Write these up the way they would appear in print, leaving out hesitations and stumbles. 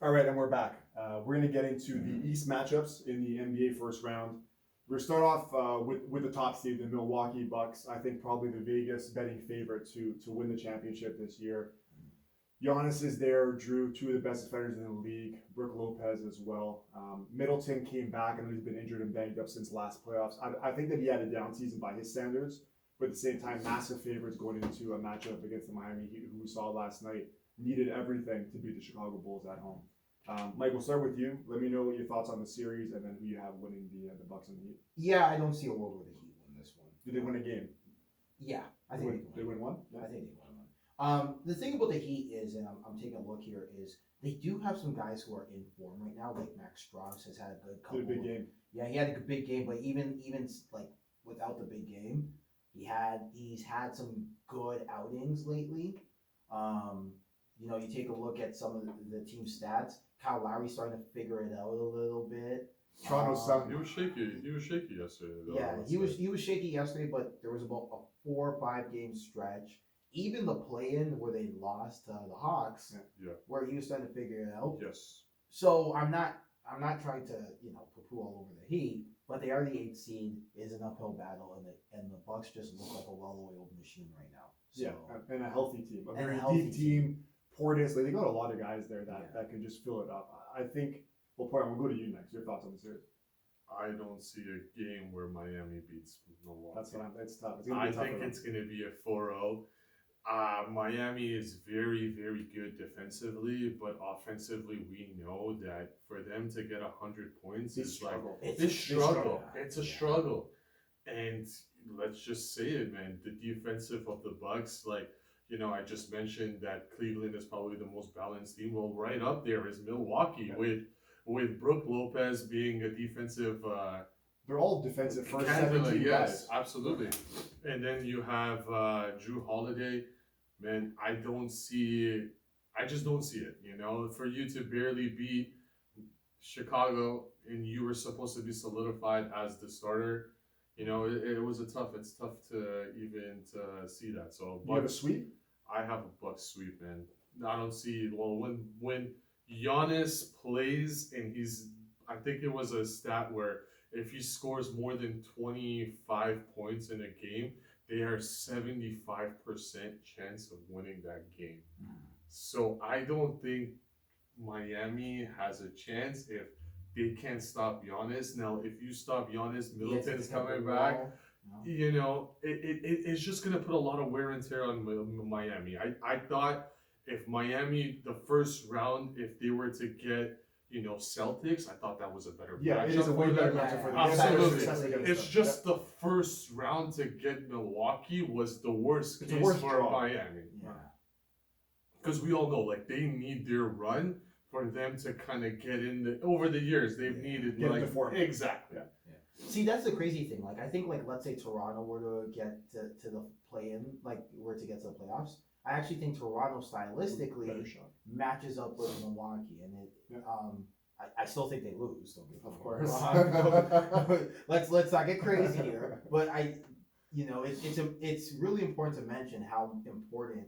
All right, and we're back. We're going to get into the East matchups in the NBA first round. We're going to start off with the top seed, the Milwaukee Bucks. I think probably the Vegas betting favorite to win the championship this year. Giannis is there, Drew, two of the best defenders in the league, Brook Lopez as well. Middleton came back and he's been injured and banged up since last playoffs. I think that he had a down season by his standards, but at the same time, massive favorites going into a matchup against the Miami Heat, who we saw last night, needed everything to beat the Chicago Bulls at home. Mike, we'll start with you. Let me know your thoughts on the series and then who you have winning the Bucks and the Heat. Yeah, I don't see a world where the Heat win this one. Did they win a game? Yeah, I think They win one? I think they win one. The thing about the Heat is, and I'm taking a look here, is they do have some guys who are in form right now. Like Max Strauss has had a good couple. Did a big game. Yeah, he had a big game, but even like without the big game, he's had some good outings lately. You take a look at some of the team stats. Kyle Lowry's starting to figure it out a little bit. Toronto's sound. He was shaky yesterday. Though, Yeah, he was shaky yesterday, but there was about a 4 or 5 game stretch. Even the play-in where they lost to the Hawks, where he was starting to figure it out. Yes. So I'm not trying to poo-poo all over the Heat, but they are the 8th seed. Is an uphill battle, and the Bucks just look like a well-oiled machine right now. So, Yeah, and a healthy team, a And a very healthy deep team. Portis, they got a lot of guys there that can just fill it up. I think. Well, Porter, we'll go to you next. Your thoughts on the series? I don't see a game where Miami beats Milwaukee. That's what it's tough. I think it's going to be a 4-0. Miami is very, very good defensively, but offensively, we know that for them to get 100 points is like it's a struggle. It's a struggle, and let's just say it, man. The defensive of the Bucks, I just mentioned that Cleveland is probably the most balanced team. Well, right up there is Milwaukee with Brook Lopez being a defensive. They're all defensive first, candidate, 17 yes, guys. absolutely. And then you have Drew Holiday. Man, I just don't see it. For you to barely beat Chicago and you were supposed to be solidified as the starter, it was it's tough to even to see that. So, You have a sweep? I have a Bucks sweep, man. I don't see when Giannis plays and I think it was a stat where if he scores more than 25 points in a game, they are 75% chance of winning that game. So I don't think Miami has a chance if they can't stop Giannis. Now, if you stop Giannis, Middleton's coming back. It's just going to put a lot of wear and tear on Miami. I thought if Miami, the first round, if they were to get, Celtics, I thought that was a better matchup. Yeah, it is a way better matchup for them. Absolutely. It's just the first round to get Milwaukee was the worst case for Miami. Yeah. Because we all know, they need their run for them to kind of get in over the years. They've needed, exactly. Yeah. See, that's the crazy thing. I think, let's say Toronto were to get to the play-in, were to get to the playoffs. I actually think Toronto stylistically matches up with Milwaukee, and I still think they lose. Of course. Let's not get crazy here, but it's really important to mention how important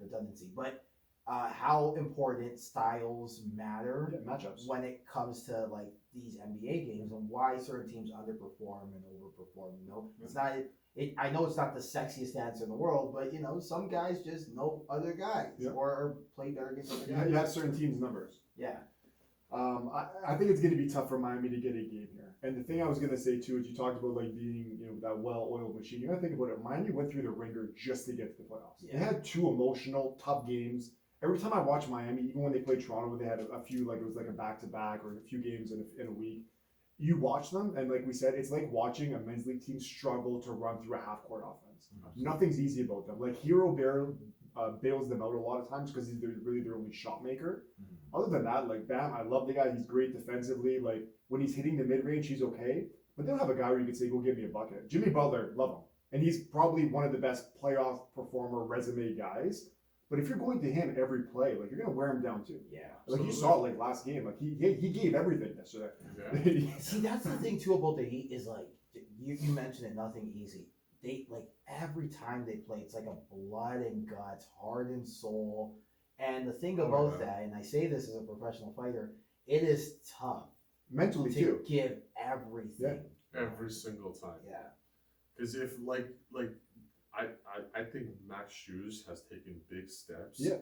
redundancy, but how important styles matter matchups when it comes to these NBA games and why certain teams underperform and overperform. It's not. I know it's not the sexiest answer in the world, but some guys just know other guys or play better against other guys. You have certain teams' numbers. Yeah. I think it's going to be tough for Miami to get a game here. And the thing I was going to say too is you talked about being that well-oiled machine. You got to think about it. Miami went through the ringer just to get to the playoffs. Yeah. They had 2 emotional, tough games. Every time I watch Miami, even when they played Toronto, they had a few it was a back-to-back or a few games in a week. You watch them, and like we said, it's like watching a men's league team struggle to run through a half-court offense. Mm-hmm. Nothing's easy about them. Hero bails them out a lot of times because he's really their only shot maker. Mm-hmm. Other than that, Bam, I love the guy. He's great defensively. When he's hitting the mid-range, he's okay. But they don't have a guy where you could say, go get me a bucket. Jimmy Butler, love him. And he's probably one of the best playoff performer resume guys. But if you're going to him every play, you're going to wear him down too. Yeah. You saw it last game. He gave everything yesterday. Yeah. See, that's the thing too about the Heat is you mentioned it, nothing easy. They every time they play, it's like a blood and guts, heart and soul. And the thing Oh, about yeah. that, and I say this as a professional fighter, it is tough Mentally to too. give everything. every single time. Yeah. Because if I think Max Shoes has taken big steps. Yeah.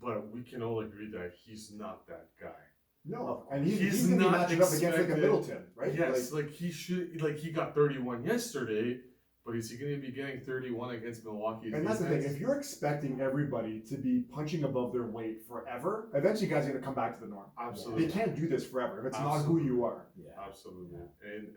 But we can all agree that he's not that guy. No, Of and he's He's gonna be not matching up against like a expected- Middleton, right? Yes, he should he got 31 yesterday, but is he going to be getting 31 against Milwaukee? And that's the thing. If you're expecting everybody to be punching above their weight forever, eventually guys are gonna come back to the norm. Absolutely. They can't do this forever if it's not Absolutely. who you are. Yeah. Absolutely.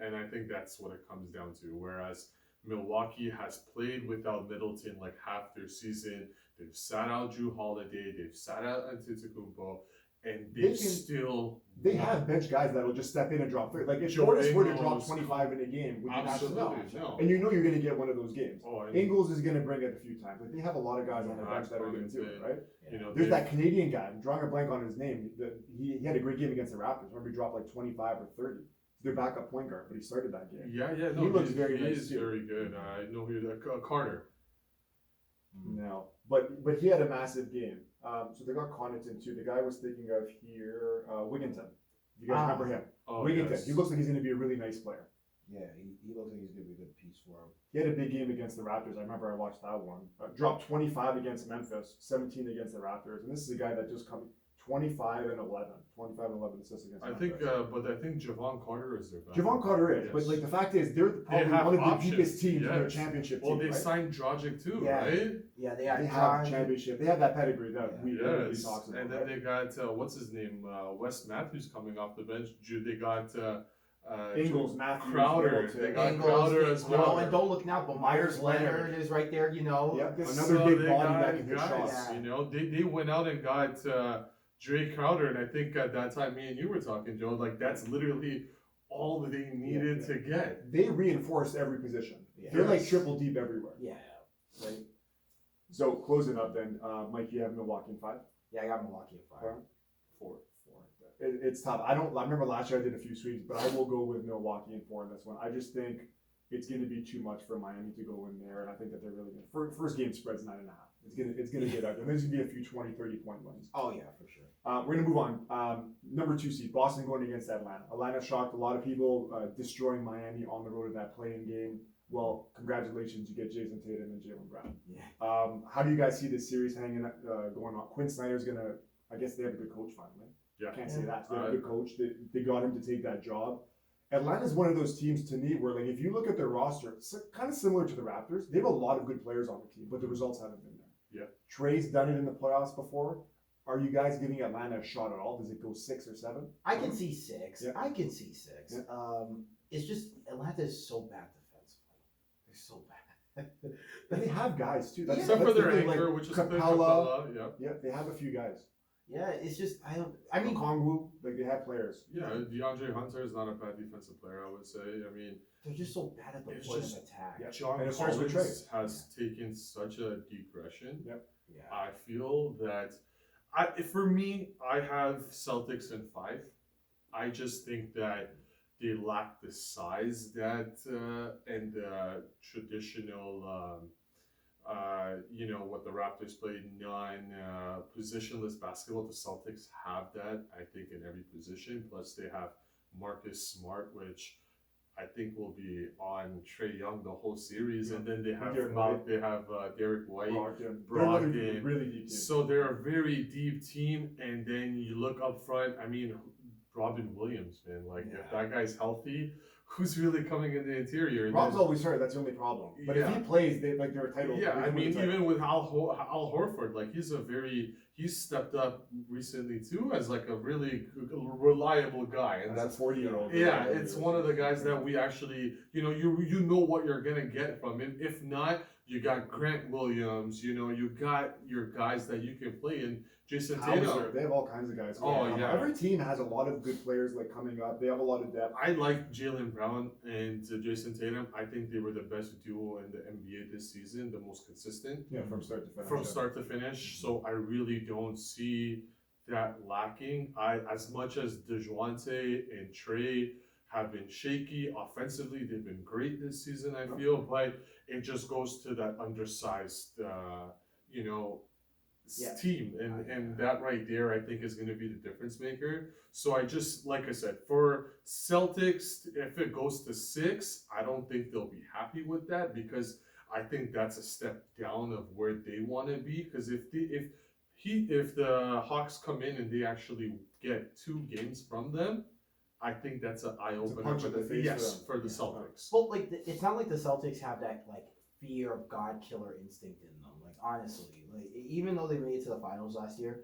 And I think that's what it comes down to. Whereas Milwaukee has played without Middleton like half their season. They've sat out Drew Holiday, they've sat out Antetokounmpo, and They they can- still They have bench guys that'll just step in and drop 30. Like if Joe Portis were to drop Ingles. 25 in a game, would you not absolutely know? no. And you know you're gonna get one of those games. Oh, and, Ingles is gonna bring it a few times. Like they have a lot of guys on their bench that are gonna do it, right? you know, There's they've- that Canadian guy. I'm drawing a blank on his name. He had a great game against the Raptors. Remember, he dropped like 25 or 30. He's their backup point guard, but he started that game. Yeah, no, He looks he's- very he nice is too. very good. I know who Carter. No, but he had a massive game. So they got Connaughton too. The guy I was thinking of here, Wigginton. You guys remember him? Oh, Wigginton. yes. He looks like he's going to be a really nice player. Yeah, he looks like he's gonna be a good piece for him. He had a big game against the Raptors. I remember I watched that one. Dropped 25 against Memphis, 17 against the Raptors, and this is a guy that just come 25 and 11, 25 and 11 assists against. I think, Memphis. but I think Javon Carter is their backup. Javon Carter is, but Yes. like the fact is, they're probably have one of the options, deepest teams in their yes. championship Well, team. they right? signed Dragic too, Yeah. right? Yeah, they They are have trying. championship. They have that pedigree that Yeah. everybody Yes, talks about. and then right? they got what's his name, Wes Matthews coming off the bench. They got Ingles, Matthews, Crowder. Middleton. They got Ingles, Crowder as you know, well. and don't look now, but Myers Leonard is right there, you know. Yep, another So big they body got that can hit guys, shots. Yeah. You know, they went out and got Dre Crowder, and I think at that time me and you were talking, Joe. Like that's literally all that they needed Yeah. to get. They reinforced every position. Yeah. They're like Yes. triple deep everywhere. Yeah. Right. So closing up then, Mike, you have Milwaukee in 5. Yeah, I got Milwaukee at 5. 4. It's tough. I remember last year I did a few sweeps, but I will go with Milwaukee in 4 in this one. I just think it's going to be too much for Miami to go in there, and I think that they're really going to. First game spread's 9.5. It's gonna get out there. There's gonna be a few 20, 30 point wins. Oh yeah, for sure. We're gonna move on. Number 2 seed, Boston going against Atlanta. Atlanta shocked a lot of people, destroying Miami on the road in that playing game. Well, congratulations, you get Jason Tatum and Jaylen Brown. Yeah. How do you guys see this series going on? Quinn Snyder's gonna. I guess they have a good coach finally. Yeah. Can't say that. They have a good coach. They got him to take that job. Atlanta's one of those teams to me where, like, if you look at their roster, it's kind of similar to the Raptors. They have a lot of good players on the team, but the results haven't been there. Yeah. Trey's done it in the playoffs before. Are you guys giving Atlanta a shot at all? Does it go 6 or 7? I can see 6. Yeah. I can see 6. Yeah. It's just Atlanta is so bad defensively. They're so bad. But they have guys too. That's, Except that's for the their thing, anchor, like which is Capella. Yeah. Yeah, they have a few guys. Yeah, it's just I mean, Kongwu, like they have players. Yeah, DeAndre Hunter is not a bad defensive player, I would say. I mean, they're just so bad at the It's point of just- attack. Yeah. John And it starts with Collins has taken such a digression. Yep. Yeah. I feel that for me, I have Celtics in 5. I just think that they lack the size that and the traditional, what the Raptors play, non-positionless basketball. The Celtics have that, I think, in every position. Plus, they have Marcus Smart, which I think will be on Trae Young the whole series, and then they have Derek White. Derek White. Brogdon. Brogdon. They're another really deep team. So they're a very deep team, and then you look up front. I mean, Robin Williams, man. Like if that guy's healthy, who's really coming in the interior? And Rob's then- always hurt. That's the only problem. But if Yeah. he plays, they're a title. yeah, they I can win mean, the title. even with Al Horford, like he's stepped up recently too as like a really reliable guy, and That's that's a 40-year-old. yeah, it's one of the guys that we actually, you know what you're gonna get from him. If not, you got Grant Williams, you got your guys that you can play in. Jason Hauser, Tatum. they have all kinds of guys. Oh, yeah. Every team has a lot of good players like coming up. They have a lot of depth. I like Jaylen Brown and Jason Tatum. I think they were the best duo in the NBA this season, the most consistent. Yeah, from start to finish. From start to finish. So I really don't see that lacking. As much as DeJounte and Trey have been shaky offensively, they've been great this season, I feel, but it just goes to that undersized, Yeah. team, and that right there, I think, is going to be the difference maker. So I just, like I said, for Celtics, if it goes to 6, I don't think they'll be happy with that, because I think that's a step down of where they want to be. Because if the Hawks come in and they actually get 2 games from them, I think that's an eye opener punch for in the the face yes for for the them. Celtics. Well, like it's not like the Celtics have that like fear of God killer instinct in them. Like honestly, like even though they made it to the finals last year,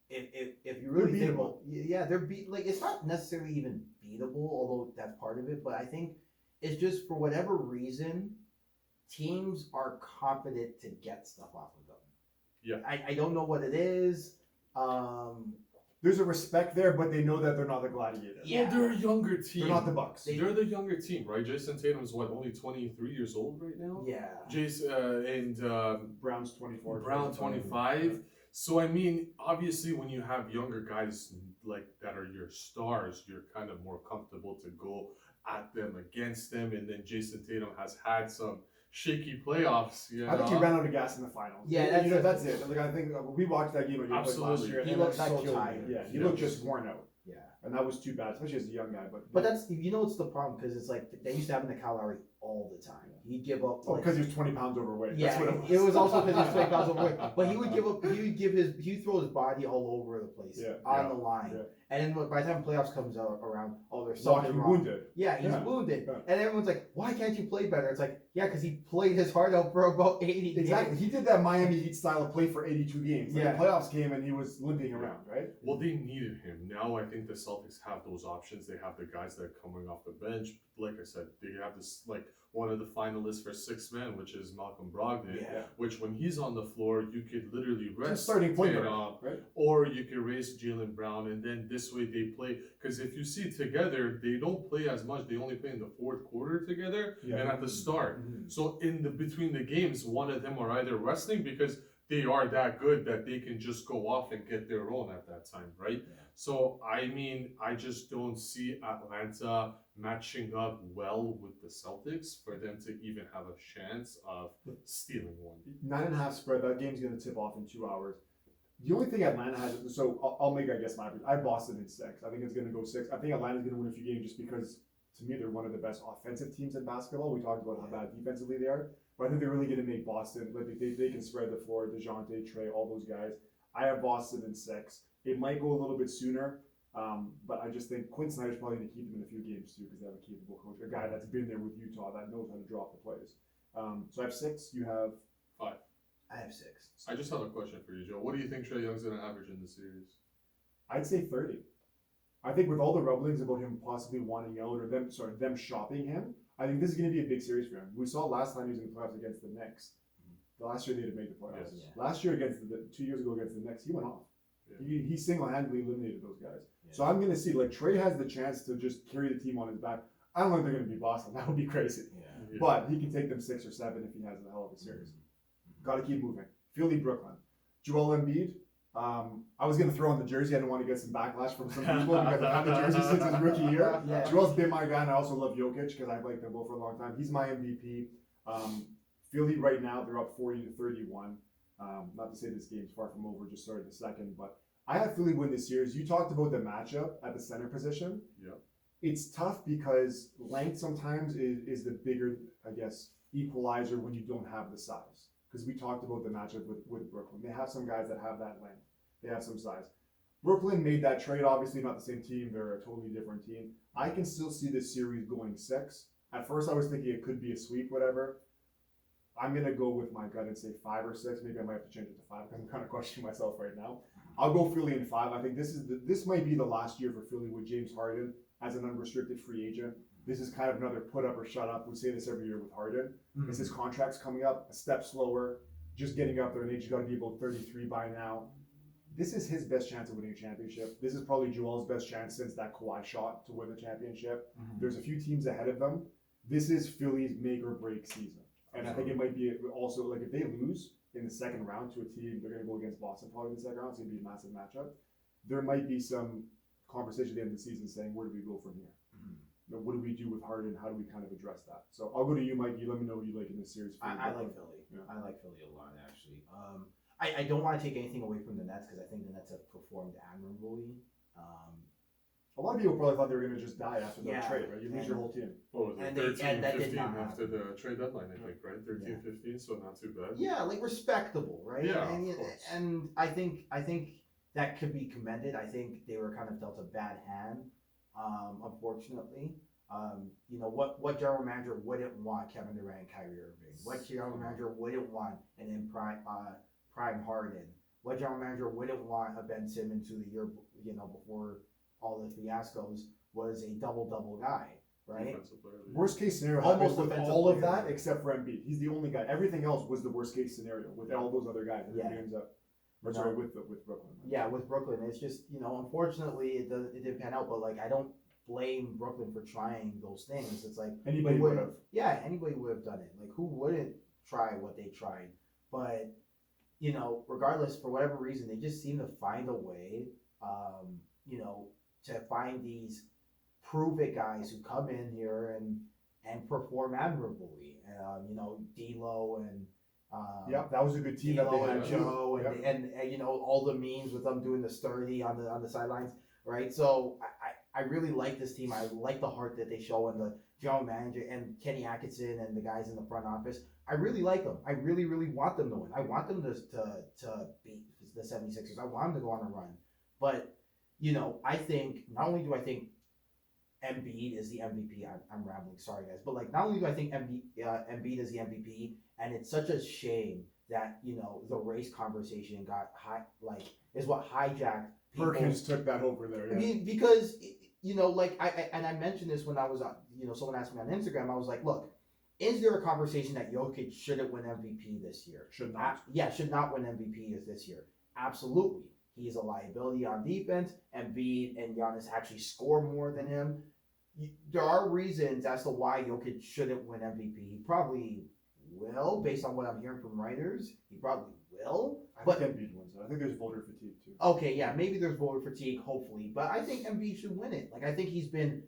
if you really They're think beatable. about, yeah, they're like it's not necessarily even beatable, although that's part of it. But I think it's just for whatever reason, teams are confident to get stuff off of them. Yeah. I don't know what it is. There's a respect there, but they know that they're not the Gladiators. Yeah. Well, they're a younger team. They're not the Bucks. They're the younger team, right? Jason Tatum's only 23 years old right now. Yeah. Jason and Brown's 24. Brown 25. So I mean, obviously, when you have younger guys like that are your stars, you're kind of more comfortable to go at them, against them, and then Jason Tatum has had some shaky playoffs. You know? I think he ran out of gas in the finals. Yeah, that's it. Like I think we watched that game again last Absolutely. year. He and looked that like killed me. tired. Yeah, he Yeah. looked just worn out, Yeah. and that was too bad, especially as a young guy. But that's it's the problem because it's like they used to have him in the Lowry all the time. He'd give up. oh, Like, because he was 20 pounds overweight. yeah, That's what it was also because he was 20 pounds overweight. But he would give up. He'd throw his body all over the place on the line. Yeah. And then by the time playoffs comes around, oh, there's Walking something wrong. wounded. Yeah, he's Yeah. wounded, Yeah. and everyone's like, "Why can't you play better?" It's like, yeah, because he played his heart out for about 80 Exactly. games. He did that Miami Heat style of play for 82 games. Like Yeah. the playoffs came and he was limping around, right? Well, they needed him. Now I think the Celtics have those options. They have the guys that are coming off the bench. Like I said, they have this one of the finalists for 6 men, which is Malcolm Brogdon. Yeah. Which when he's on the floor, you could literally rest starting point guard, Tatum, right? or you could raise Jalen Brown, and then this way they play. Because if you see together, they don't play as much. They only play in the 4th quarter together Yeah. and at the start. Mhm. So in the between the games, one of them are either resting because they are that good that they can just go off and get their own at that time, right? Yeah. So I mean, I just don't see Atlanta matching up well with the Celtics for them to even have a chance of stealing one. 9.5 spread. That game's going to tip off in 2 hours. The only thing Atlanta has, so I'll make, I guess, I have Boston in 6. I think it's going to go 6. I think Atlanta's going to win a few games just because, to me, they're one of the best offensive teams in basketball. We talked about how bad defensively they are, but I think they're really going to make Boston, like they can spread the floor, DeJounte, Trey, all those guys. I have Boston in 6. It might go a little bit sooner, but I just think Quinn Snyder's probably going to keep them in a few games too because they have a capable coach, a guy that's been there with Utah that knows how to drop the plays. So I have 6. You have 5. I have 6. I just have a question for you, Joe. What do you think Trae Young's going to average in the series? I'd say 30. I think with all the rumblings about him possibly wanting out or them shopping him, I think this is going to be a big series for him. We saw last time he was in the playoffs against the Knicks. The last year they didn't make the playoffs. Yes. Yeah. Last year against 2 years ago against the Knicks, he went off. Yeah. He single-handedly eliminated those guys. Yeah. So I'm going to see Trey has the chance to just carry the team on his back. I don't think they're going to be Boston. That would be crazy. Yeah. Yeah. But he can take them 6 or 7 if he has a hell of a series. Got to keep moving. Philly, Brooklyn. Joel Embiid. I was going to throw on the jersey. I didn't want to get some backlash from some people because I've had the jersey since his rookie year. Yeah. Joel's been my guy, and I also love Jokic because I've liked them both for a long time. He's my MVP. Philly right now, they're up 40-31. Not to say this game's far from over, just started the second, but I have Philly win this series. You talked about the matchup at the center position. Yeah. It's tough because length sometimes is the bigger, I guess, equalizer when you don't have the size. Because we talked about the matchup with Brooklyn. They have some guys that have that length. They have some size. Brooklyn made that trade, obviously not the same team. They're a totally different team. I can still see this series going 6. At first I was thinking it could be a sweep, whatever. I'm going to go with my gut and say 5 or 6. Maybe I might have to change it to 5 because I'm kind of questioning myself right now. I'll go Philly in 5. I think this might be the last year for Philly with James Harden as an unrestricted free agent. This is kind of another put up or shut up. We say this every year with Harden. Mhm. It's his contract's coming up a step slower, just getting up there in age. You got to be about 33 by now. This is his best chance of winning a championship. This is probably Joel's best chance since that Kawhi shot to win the championship. Mhm. There's a few teams ahead of them. This is Philly's make or break season. And I think it might be also, like, if they lose in the second round to a team, they're going to go against Boston probably in the second round. It's going to be a massive matchup. There might be some conversation at the end of the season saying, where do we go from here? Mhm. What do we do with Harden? How do we kind of address that? So I'll go to you, Mike. You let me know what you like in this series. I like Philly. Yeah. I like Philly a lot, actually. I don't want to take anything away from the Nets because I think the Nets have performed admirably. A lot of people probably thought they were going to just die after the Yeah, trade, right? You lose your whole team. What was it? And they- 13, and that did 15 not after happen. the trade deadline, I think, right? 13, Yeah. 15, so not too bad. Yeah, like respectable, right? Yeah, and, of course. and I think that could be commended. I think they were kind of dealt a bad hand, unfortunately. You know what general manager wouldn't want Kevin Durant and Kyrie Irving? What general manager wouldn't want an in prime Harden? What general manager wouldn't want a Ben Simmons who the year before all the fiascos was a double right? Defensive player of the year. Worst case scenario Almost happened with defensive all of player. that except for Embiid. He's the only guy. Everything else was the worst case scenario with all those other guys. And Yeah. he ends up, You sorry, know? with Brooklyn. Yeah, with Brooklyn, it's just unfortunately it didn't pan out. But like I don't blame Brooklyn for trying those things. It's like Anybody who would wouldn't- have. Yeah, anybody would have done it. Like who wouldn't try what they tried? But regardless, for whatever reason, they just seem to find a way, to find these prove it guys who come in here and perform admirably. D'Lo and Yep, that was a good team that they D'Lo and had. Joe and, Yep. and all the memes with them doing the sturdy on the sidelines, right? So I really like this team. I like the heart that they show and the general manager and Kenny Atkinson and the guys in the front office. I really like them. I really, really want them to win. I want them to beat the 76ers. I want them to go on a run. But, I think, not only do I think Embiid is the MVP, I'm rambling, sorry guys, but like not only do I think Embiid is the MVP, and it's such a shame that, the race conversation got is what hijacked people. Perkins took that over there. I Yeah. mean, because I mentioned this when I was on, someone asked me on Instagram. I was like, look, is there a conversation that Jokic shouldn't win MVP this year? Should not. Should not win MVP this year. Absolutely, he is a liability on defense. Embiid and Giannis actually score more than him. There are reasons as to why Jokic shouldn't win MVP. He probably will, based on what I'm hearing from writers. He probably will. I But think Embiid wins it. I think there's voter fatigue too. okay, yeah, maybe there's voter fatigue, hopefully, but I think Embiid should win it. Like, I think he's been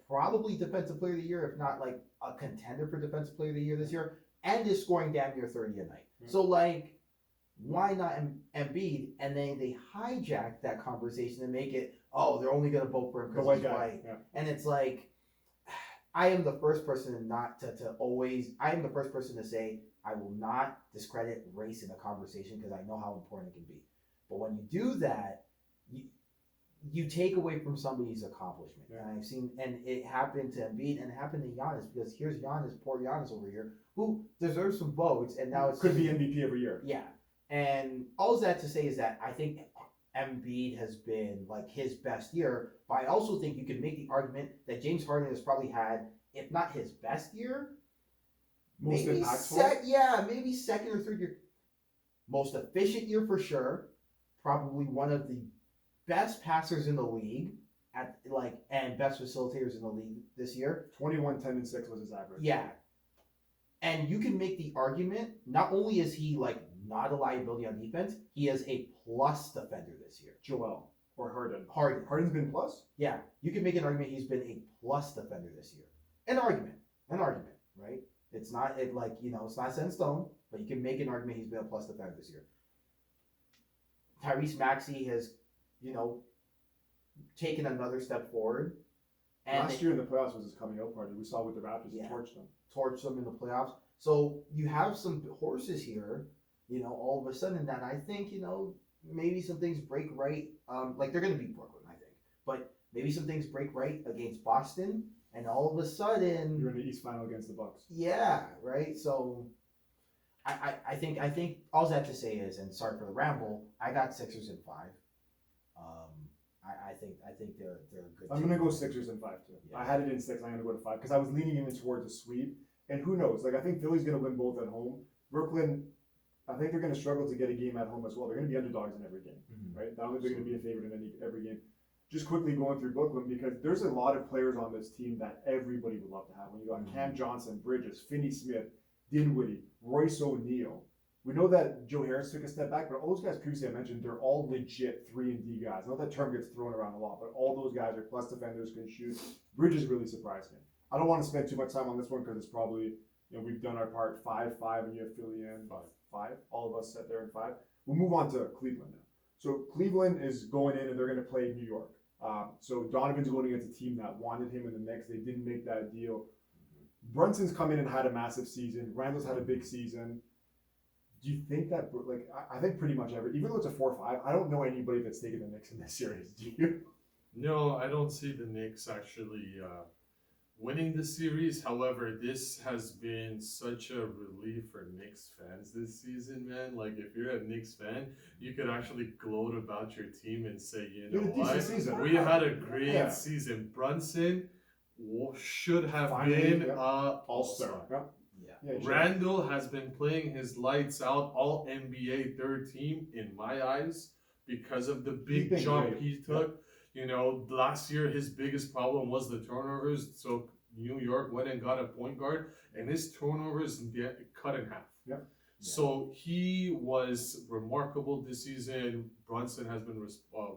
probably defensive player of the year, if not a contender for defensive player of the year this year, and is scoring damn near 30 a night. Yeah. So why not Embiid? And then they hijack that conversation and make it, oh, they're only gonna vote for him The because white he's guy. white. Yeah. And it's like, I am the first person not to always. I am the first person to say I will not discredit race in a conversation because I know how important it can be. But when you do that, you take away from somebody's accomplishment. Yeah. And I've seen, and it happened to Embiid and it happened to Giannis because here's Giannis, poor Giannis over here, who deserves some votes, and now it's Could be MVP every year. yeah. And all that to say is that I think Embiid has been his best year, but I also think you can make the argument that James Harden has probably had, if not his best year, Most maybe impactful. maybe second or third year, most efficient year for sure. Probably one of the best passers in the league and best facilitators in the league this year. 21, 10, and 6 was his average. Yeah. And you can make the argument, not only is he not a liability on defense, he is a plus defender this year. Joel or Harden. Harden. Harden's been plus? Yeah. You can make an argument he's been a plus defender this year. An argument, right? It's not it's not set in stone, but you can make an argument he's been a plus defender this year. Tyrese Maxey has, taken another step forward. And Last year in the playoffs was his coming out party. We saw with the Raptors, he Yeah. torched them. torch them in the playoffs. So you have some horses here, all of a sudden that I think, maybe some things break right. They're going to beat Brooklyn, I think. But maybe some things break right against Boston, and all of a sudden, You're in the East Final against the Bucks. yeah, right. So I think all that to say is, and sorry for the ramble, I got Sixers in 5. I think they're a good. I'm team. gonna go Sixers in 5 too. Yeah. I had it in 6. I'm gonna go to 5 because I was leaning even towards a sweep. And who knows? I think Philly's gonna win both at home. Brooklyn, I think they're gonna struggle to get a game at home as well. They're gonna be underdogs in every game, Mhm. right? I don't think they're gonna be a favorite in every game. Just quickly going through Brooklyn because there's a lot of players on this team that everybody would love to have. When you got Mhm. Cam Johnson, Bridges, Finney Smith, Dinwiddie, Royce O'Neal. We know that Joe Harris took a step back, but all those guys previously I mentioned, they're all legit 3-and-D guys. I know that term gets thrown around a lot, but all those guys are plus defenders, can shoot. Bridges really surprised me. I don't want to spend too much time on this one because it's probably, we've done our part 5, and you have Philly in 5. All of us sat there in 5. We'll move on to Cleveland now. So Cleveland is going in and they're going to play New York. So Donovan's going against a team that wanted him in the mix. They didn't make that deal. Brunson's come in and had a massive season. Randall's had a big season. Do you think that, like, I think pretty much even though it's a 4-5, I don't know anybody that's taken the Knicks in this series. Do you? No, I don't see the Knicks actually winning the series. However, this has been such a relief for Knicks fans this season, man. Like, if you're a Knicks fan, you could actually gloat about your team and say, you know They had a decent what, season. we had a great Yeah. season. Brunson should have Finally, been yeah. a All-star. Yeah. Yeah. Yeah, sure. Randall has been playing his lights out, all NBA third team in my eyes because of the big been jump great. he took. You know, last year his biggest problem was the turnovers. So New York went and got a point guard, and his turnovers cut in half. Yep. So he was remarkable this season. Brunson has been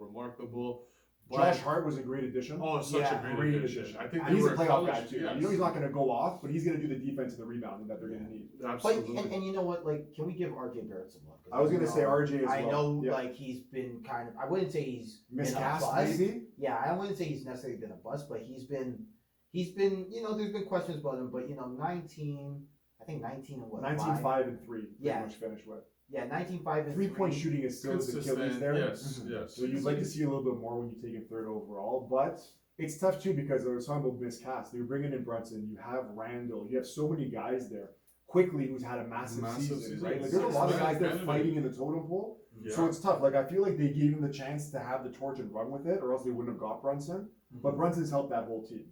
remarkable. But, Josh Hart was a great addition. oh, such Yeah, a great addition. I think And they he's were a playoff college- guy too. yes. You know he's not going to go off, but he's going to do the defense and the rebounding that they're going to need. But Absolutely. and you know what? Like, can we give RJ Barrett some love? 'Cause I was going to know- say RJ as I well. know, Yeah. like, he's been kind of. I wouldn't say he's been a Miscast bust. maybe. Yeah, I wouldn't say he's necessarily been a bust, but he's been. You know, there's been questions about him, but you know, 19. I think 19 and what? 19, 5, and 3. Pretty Yeah. much finished with. Yeah, 19-5 and 3-point 3. shooting is still his Achilles Consistent, there. yes, Mhm. yes. So you'd like to see a little bit more when you take him third overall, but it's tough too because there was talking about miscast. You're bringing in Brunson, you have Randall, you have so many guys there. Quickly, who's had a massive season, right? Like there's a Yes, lot of yes, guys there candidate. fighting in the totem pole. Yeah. So it's tough. Like I feel like they gave him the chance to have the torch and run with it, or else they wouldn't have got Brunson. But Brunson's helped that whole team.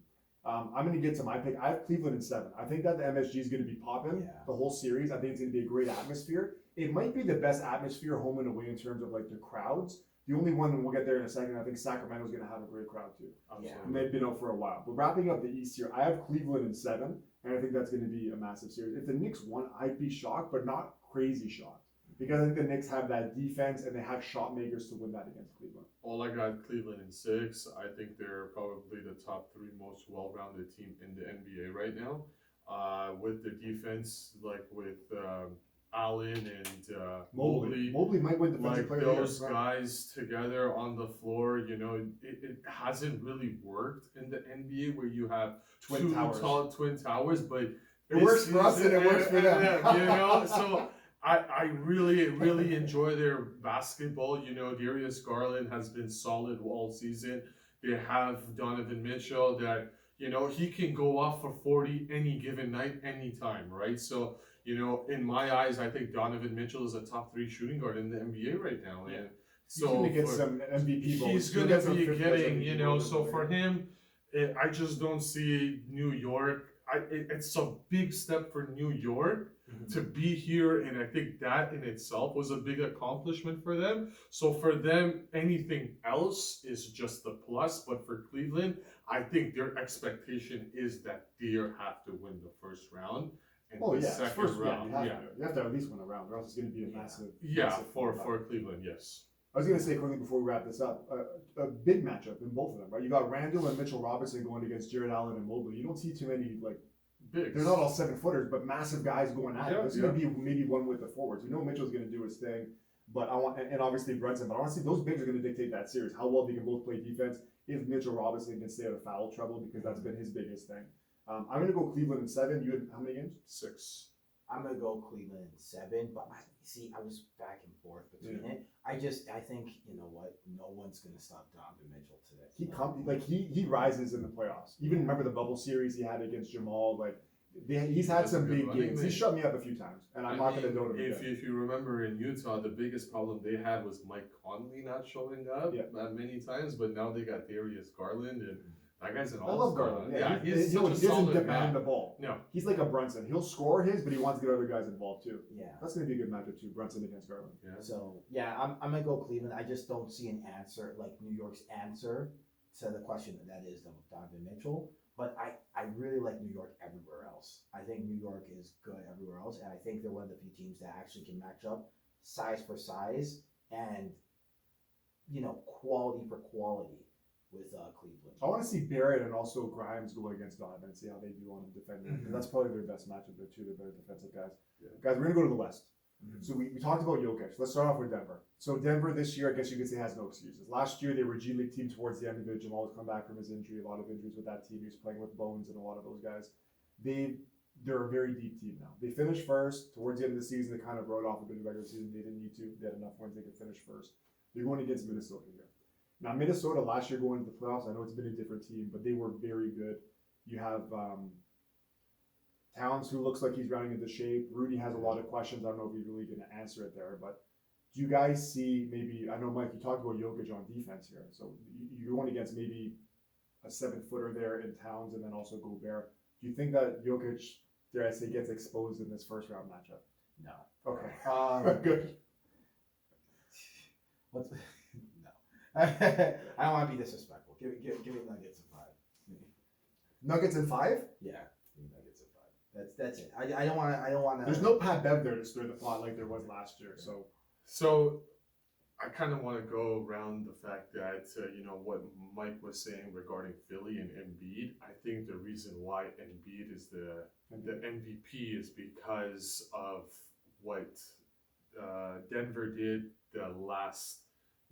I'm going to get to my pick. I have Cleveland in 7. I think that the MSG is going to be popping Yeah. the whole series. I think it's going to be a great atmosphere. It might be the best atmosphere home and away in terms of like the crowds. The only one, and we'll get there in a second, I think Sacramento's going to have a great crowd too. Absolutely. And they've been out for a while. But wrapping up the East here, I have Cleveland in 7, and I think that's going to be a massive series. If the Knicks won, I'd be shocked, but not crazy shocked. Because I think the Knicks have that defense and they have shot makers to win that against Cleveland. All I got Cleveland in 6. I think they're probably the top 3 most well-rounded team in the NBA right now. With the defense, like with Allen and Mobley. Mobley might win defensive Like player of the year, those right? guys together on the floor, you know, it hasn't really worked in the NBA where you have Twin two towers. tall twin towers, but It works for us and it works for them. you know, so I really enjoy their basketball. You know, Darius Garland has been solid all season. They have Donovan Mitchell that, you know, he can go off for 40 any given night, anytime, right? So, you know, in my eyes, I think Donovan Mitchell is a top 3 shooting guard in the NBA right now. Yeah. And He's going to get for- some MVP votes. he's He'll going get to some be fifth place getting, MVP you know, votes so in for there. him, I just don't see New York. It's a big step for New York to be here, and I think that in itself was a big accomplishment for them. So for them, anything else is just a plus, but for Cleveland, I think their expectation is that they have to win the first round. And Oh the yeah, second first round, round. You have to at least win a round, or else it's going to be a Yeah. massive. yeah, massive for comeback. Cleveland, yes. I was going to say quickly before we wrap this up, a big matchup in both of them, right? You got Randall and Mitchell Robinson going against Jared Allen and Mobley. You don't see too many like Big. they're not all 7-footers, but massive guys going at it. Yeah, There's going to be maybe one with the forwards. We know Mitchell's going to do his thing, but I want and obviously Brunson. But I want to see those bigs are going to dictate that series. How well they can both play defense. If Mitchell Robinson can stay out of foul trouble, because that's been his biggest thing. I'm going to go Cleveland in 7. You had how many games? 6. I'm gonna go Cleveland in 7, but I was back and forth between it. I think, you know what, no one's gonna stop Donovan Mitchell today. He rises in the playoffs. Even remember the bubble series he had against Jamal. Like he's had That's a some good big running games. He mate. shut me up a few times, and I'm not going to note him If again. you remember in Utah, the biggest problem they had was Mike Conley not showing up many times, but now they got Darius Garland, and that guy's an I love all-star. Garland. Yeah, he, he's you know, such a he doesn't solid demand guy. the ball. No, He's like a Brunson. He'll score his, but he wants to get other guys involved too. Yeah. That's going to be a good matchup too. Brunson against Garland. yeah. So yeah, I'm gonna go Cleveland. I just don't see an answer like New York's answer to the question that is Donovan Mitchell. But I really like New York everywhere else. I think New York is good everywhere else, and I think they're one of the few teams that actually can match up size for size and, you know, quality for quality with Cleveland. I want to see Barrett and also Grimes go against Donovan and see how they do on defending. Mhm. That's probably their best matchup. They're two of their better defensive guys. Yeah. Guys, we're going to go to the West. So we talked about Jokic. Let's start off with Denver. So Denver this year, I guess you could say, has no excuses. Last year, they were a G League team towards the end of it. Jamal has come back from his injury. A lot of injuries with that team. He was playing with Bones and a lot of those guys. They're a very deep team now. They finished first. Towards the end of the season, they kind of wrote off a bit of the regular season. They didn't need to. They had enough wins. They could finish first. They're going against Minnesota here. Now, Minnesota last year going into the playoffs, I know it's been a different team, but they were very good. You have Towns, who looks like he's rounding into shape. Rudy has a lot of questions. I don't know if he's really going to answer it there, but do you guys see maybe, I know, Mike, you talked about Jokic on defense here. So you're going against maybe a 7-footer there in Towns and then also Gobert. Do you think that Jokic, dare I say, gets exposed in this first round matchup? No. Okay. Good. What's no? I don't want to be disrespectful. Give me Nuggets in 5. Nuggets in 5? Yeah, give me Nuggets in 5. That's it. I don't want to. There's no Pat Bev there to stir the pot like there was last year. So I kind of want to go around the fact that, what Mike was saying regarding Philly and Embiid. I think the reason why Embiid is the MVP is because of what Denver did the last,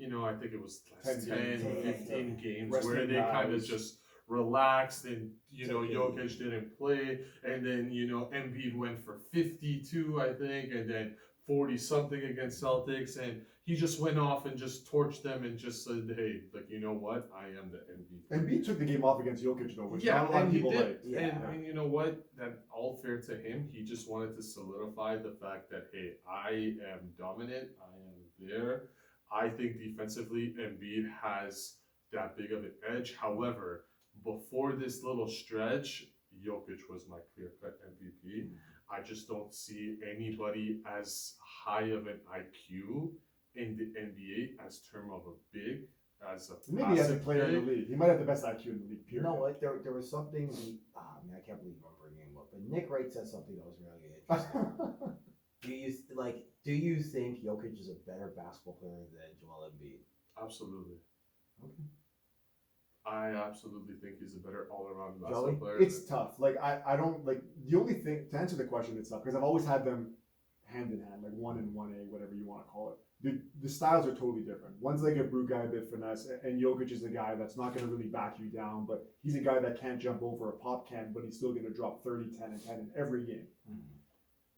I think it was last 10, 15 games where they kind of just relaxed and, Jokic didn't play. And then, Embiid went for 52, I think, and then 40 something against Celtics, and he just went off and just torched them and just said, "Hey, you know what? I am the MVP." Embiid took the game off against Jokic though, which not a lot of people like. Yeah. And you know what? That all fair to him. He just wanted to solidify the fact that, hey, I am dominant. I am there. I think defensively, Embiid has that big of an edge. However, before this little stretch, Jokic was my clear-cut MVP. I just don't see anybody as high of an IQ in the NBA as term of a big, as a maybe as a player in the league. He might have the best IQ in the league, period. You know what? There was something. I can't believe I'm bringing him up, but Nick Wright said something that was really interesting. Do you think Jokic is a better basketball player than Joel Embiid? Absolutely. Okay. I absolutely think he's a better all-around basketball player. It's tough. I don't like the only thing to answer the question. It's tough because I've always had them hand in hand, like 1 and 1A, whatever you want to call it. The styles are totally different. One's like a brute guy, a bit finesse, and Jokic is a guy that's not going to really back you down, but he's a guy that can't jump over a pop can, but he's still going to drop 30, 10, and 10 in every game. Mm-hmm.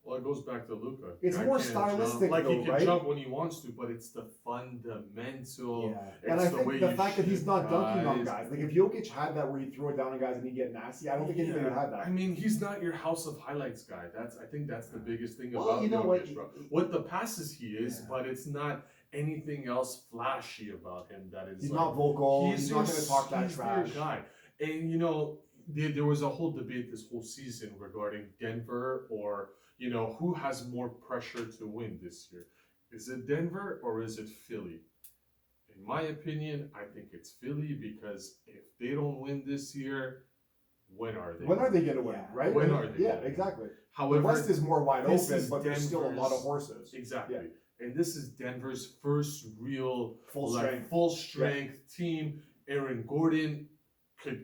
Well, it goes back to Luka. It's more stylistic, like though, he can right? jump when he wants to, but it's the fundamental. Yeah. And I the think way the you fact that he's shoot not dunking on guys, like if Jokic had that where he'd throw it down on guys and he'd get nasty, I don't think anybody would have that. I mean, he's not your house of highlights guy. I think that's the biggest thing Well, about you know Jokic, what? bro. What the passes he is, Yeah. but it's not anything else flashy about him that is. He's like, not vocal. He's not your- going to talk that he's trash. Their guy. And there was a whole debate this whole season regarding Denver or who has more pressure to win this year. Is it Denver or is it Philly? In my opinion, I think it's Philly because if they don't win this year, when are they? When are they going to win, Yeah. right? When are they Yeah, gonna win? exactly. However, The West is more wide this open, is but there's still a lot of Denver's- horses. Exactly. Yeah. And this is Denver's first real Full strength. team. Aaron Gordon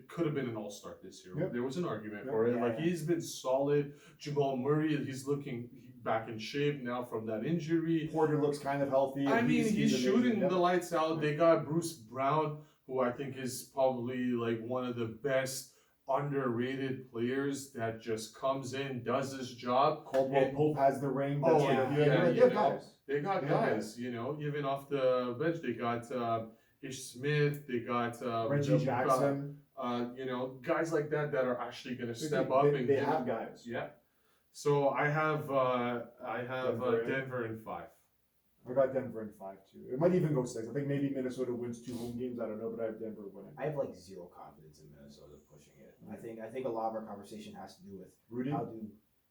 could have been an all-star this year. Yep. There was an argument Yep. for it. Yeah. He's been solid. Jamal Murray, he's looking back in shape now from that injury. Porter looks kind of healthy. I and mean, he's amazing. shooting Yep. the lights out. They got Bruce Brown, who I think is probably one of the best underrated players that just comes in, does his job. Caldwell And- Pope has the ring. Oh, That's yeah, good. yeah, They you have know. guys. They got Yeah. guys, even off the bench. They got Ish Smith. They got Reggie Jackson. guys like that are actually going to step They- up they and they give- have guys. Yeah. So I have Denver. Denver in 5. I got Denver in 5 too. It might even go 6. I think maybe Minnesota wins 2 home games. I don't know, but I have Denver winning. I have zero confidence in Minnesota pushing it. I think a lot of our conversation has to do with Rudy. how do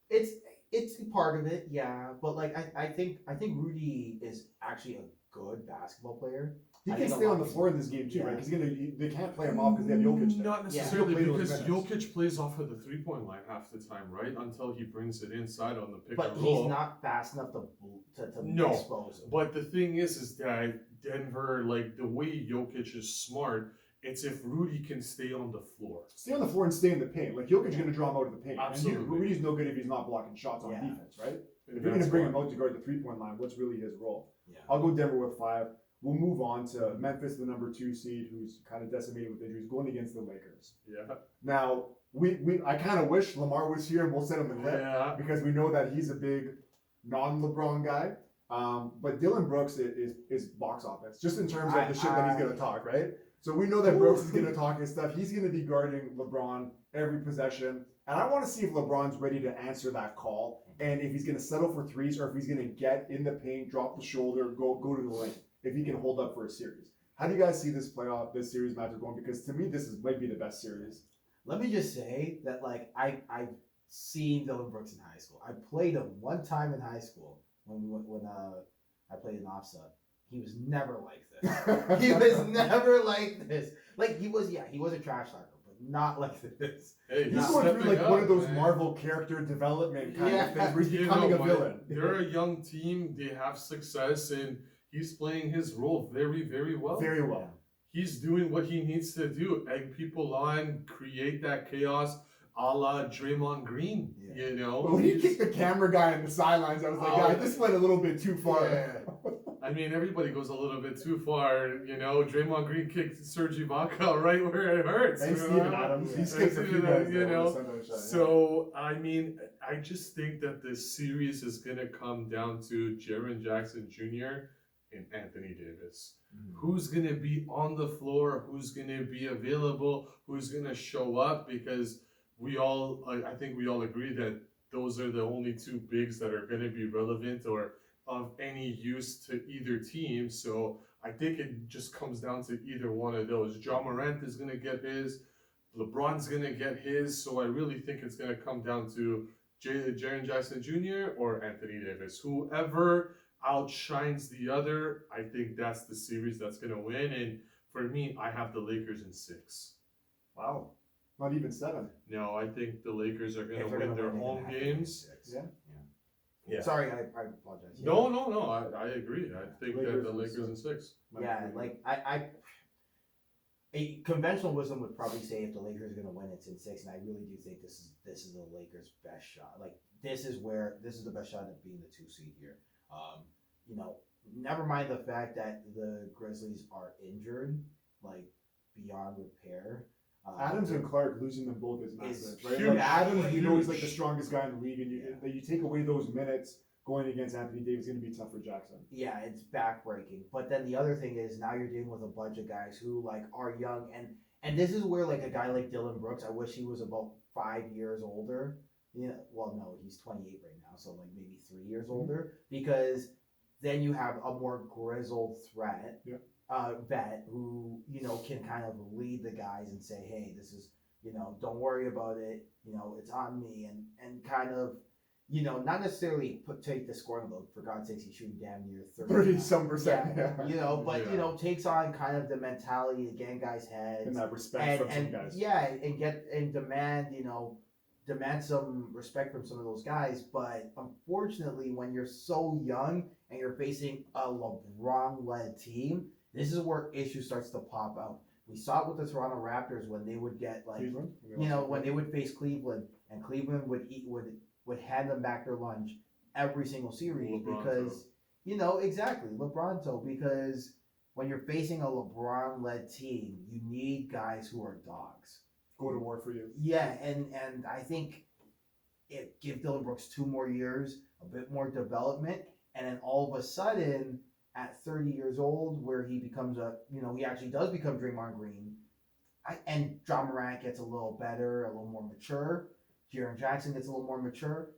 it's part of it, yeah. But I think Rudy is actually a good basketball player. He I can think a stay lot on the of floor in this game too, Yeah. right? Because they can't play him off because they have Jokic there. Not necessarily He'll play those because minutes. Jokic plays off of the 3-point line half the time, right? Until he brings it inside on the pick But and he's roll. not fast enough to No, expose him. But the thing is that Denver, the way Jokic is smart It's if Rudy can stay on the floor. Stay on the floor and stay in the paint. Like Jokic's going to draw him out of the paint. Absolutely. And Rudy's no good if he's not blocking shots on Yeah. defense, right? And If you're going to that's bring why- him out to guard the 3-point line, what's really his role? Yeah. I'll go Denver with 5. We'll move on to Memphis, the number 2 seed, who's kind of decimated with injuries, going against the Lakers. Yeah. Now, I kind of wish Lamar was here and we'll send him the clip Yeah. because we know that he's a big non-LeBron guy. But Dylan Brooks is box office, just in terms of the shit that he's going to talk, right? So we know that Brooks is going to talk his stuff. He's going to be guarding LeBron every possession. And I want to see if LeBron's ready to answer that call and if he's going to settle for threes or if he's going to get in the paint, drop the shoulder, go to the lane, if he can hold up for a series. How do you guys see this series matchup going? Because to me, might be the best series. Let me just say that, like, I've seen Dylan Brooks in high school. I played him one time in high school when I played in OFSA. He was never like this. He was never like this. Like, he was a trash talker, but not like this. Hey, He's he's going through stepping like one up, of those man. Marvel character development kind Yeah. of things where he's You becoming know a what? villain. They're a young team. They have success, and he's playing his role very, very well. Very well. He's doing what he needs to do: egg people on, create that chaos, a la Draymond Green. Yeah. You know, But when he He's- kicked the camera guy in the sidelines, I was like, Oh. yeah, this went a little bit too far. Yeah. I mean, everybody goes a little bit too far. You know, Draymond Green kicked Serge Ibaka right where it hurts. And you Steven know? Adams, Yeah. he skipped a few You know, guys. you though, know, on the Sunday shot, yeah. So, I mean, I just think that this series is going to come down to Jaren Jackson Jr. and Anthony Davis. Who's going to be on the floor? Who's going to be available? Who's going to show up? Because I think we all agree that those are the only two bigs that are going to be relevant or of any use to either team. So I think it just comes down to either one of those. Ja Morant is going to get his. LeBron's going to get his. So I really think it's going to come down to Jaren Jackson Jr. or Anthony Davis. Whoever outshines the other, I think that's the series that's going to win. And for me, I have the Lakers in 6. Wow. Not even 7. No, I think the Lakers are going If to they're win gonna their win, they're home gonna have to win games. 6. Yeah. Yeah. Sorry, I apologize. No, I agree. I think that Lakers the in Lakers in 6. Yeah, like a conventional wisdom would probably say if the Lakers are going to win, it's in 6, and I really do think this is the Lakers' best shot. Like, this is the best shot at being the 2 seed here. You know, never mind the fact that the Grizzlies are injured, like beyond repair. Adams and Clark losing them both is massive, right? huge. Like Adams, you know he's like the Huge. strongest guy in the league, and you take away those minutes going against Anthony Davis, it's going to be tough for Jackson. Yeah, it's backbreaking. But then the other thing is now you're dealing with a bunch of guys who like are young, and this is where like a guy like Dylan Brooks, I wish he was about 5 years older. Yeah, well, no, he's 28 right now, so like maybe 3 years older, because then you have a more grizzled vet who, you know, can kind of lead the guys and say, hey, this is, you know, don't worry about it, you know, it's on me, and kind of, you know, not necessarily take the scoring load. For God's sakes, he's shooting damn near 30-some%. Yeah. you know, but Yeah. you know, takes on kind of the mentality to get in guys' heads And that respect from some guys. yeah, and demand some respect from some of those guys. But unfortunately, when you're so young and you're facing a LeBron-led team, this is where issue starts to pop out. We saw it with the Toronto Raptors when they would get like, Cleveland? you know, when they would face Cleveland, and Cleveland would hand them back their lunch every single series LeBronto. because, you know, exactly, LeBronto, because when you're facing a LeBron-led team, you need guys who are dogs. Go to war for you. Yeah, and I think give Dylan Brooks 2 more years, a bit more development, and then all of a sudden, at 30 years old, where he becomes he actually does become Draymond Green, and Ja Morant gets a little better, a little more mature, Jaren Jackson gets a little more mature.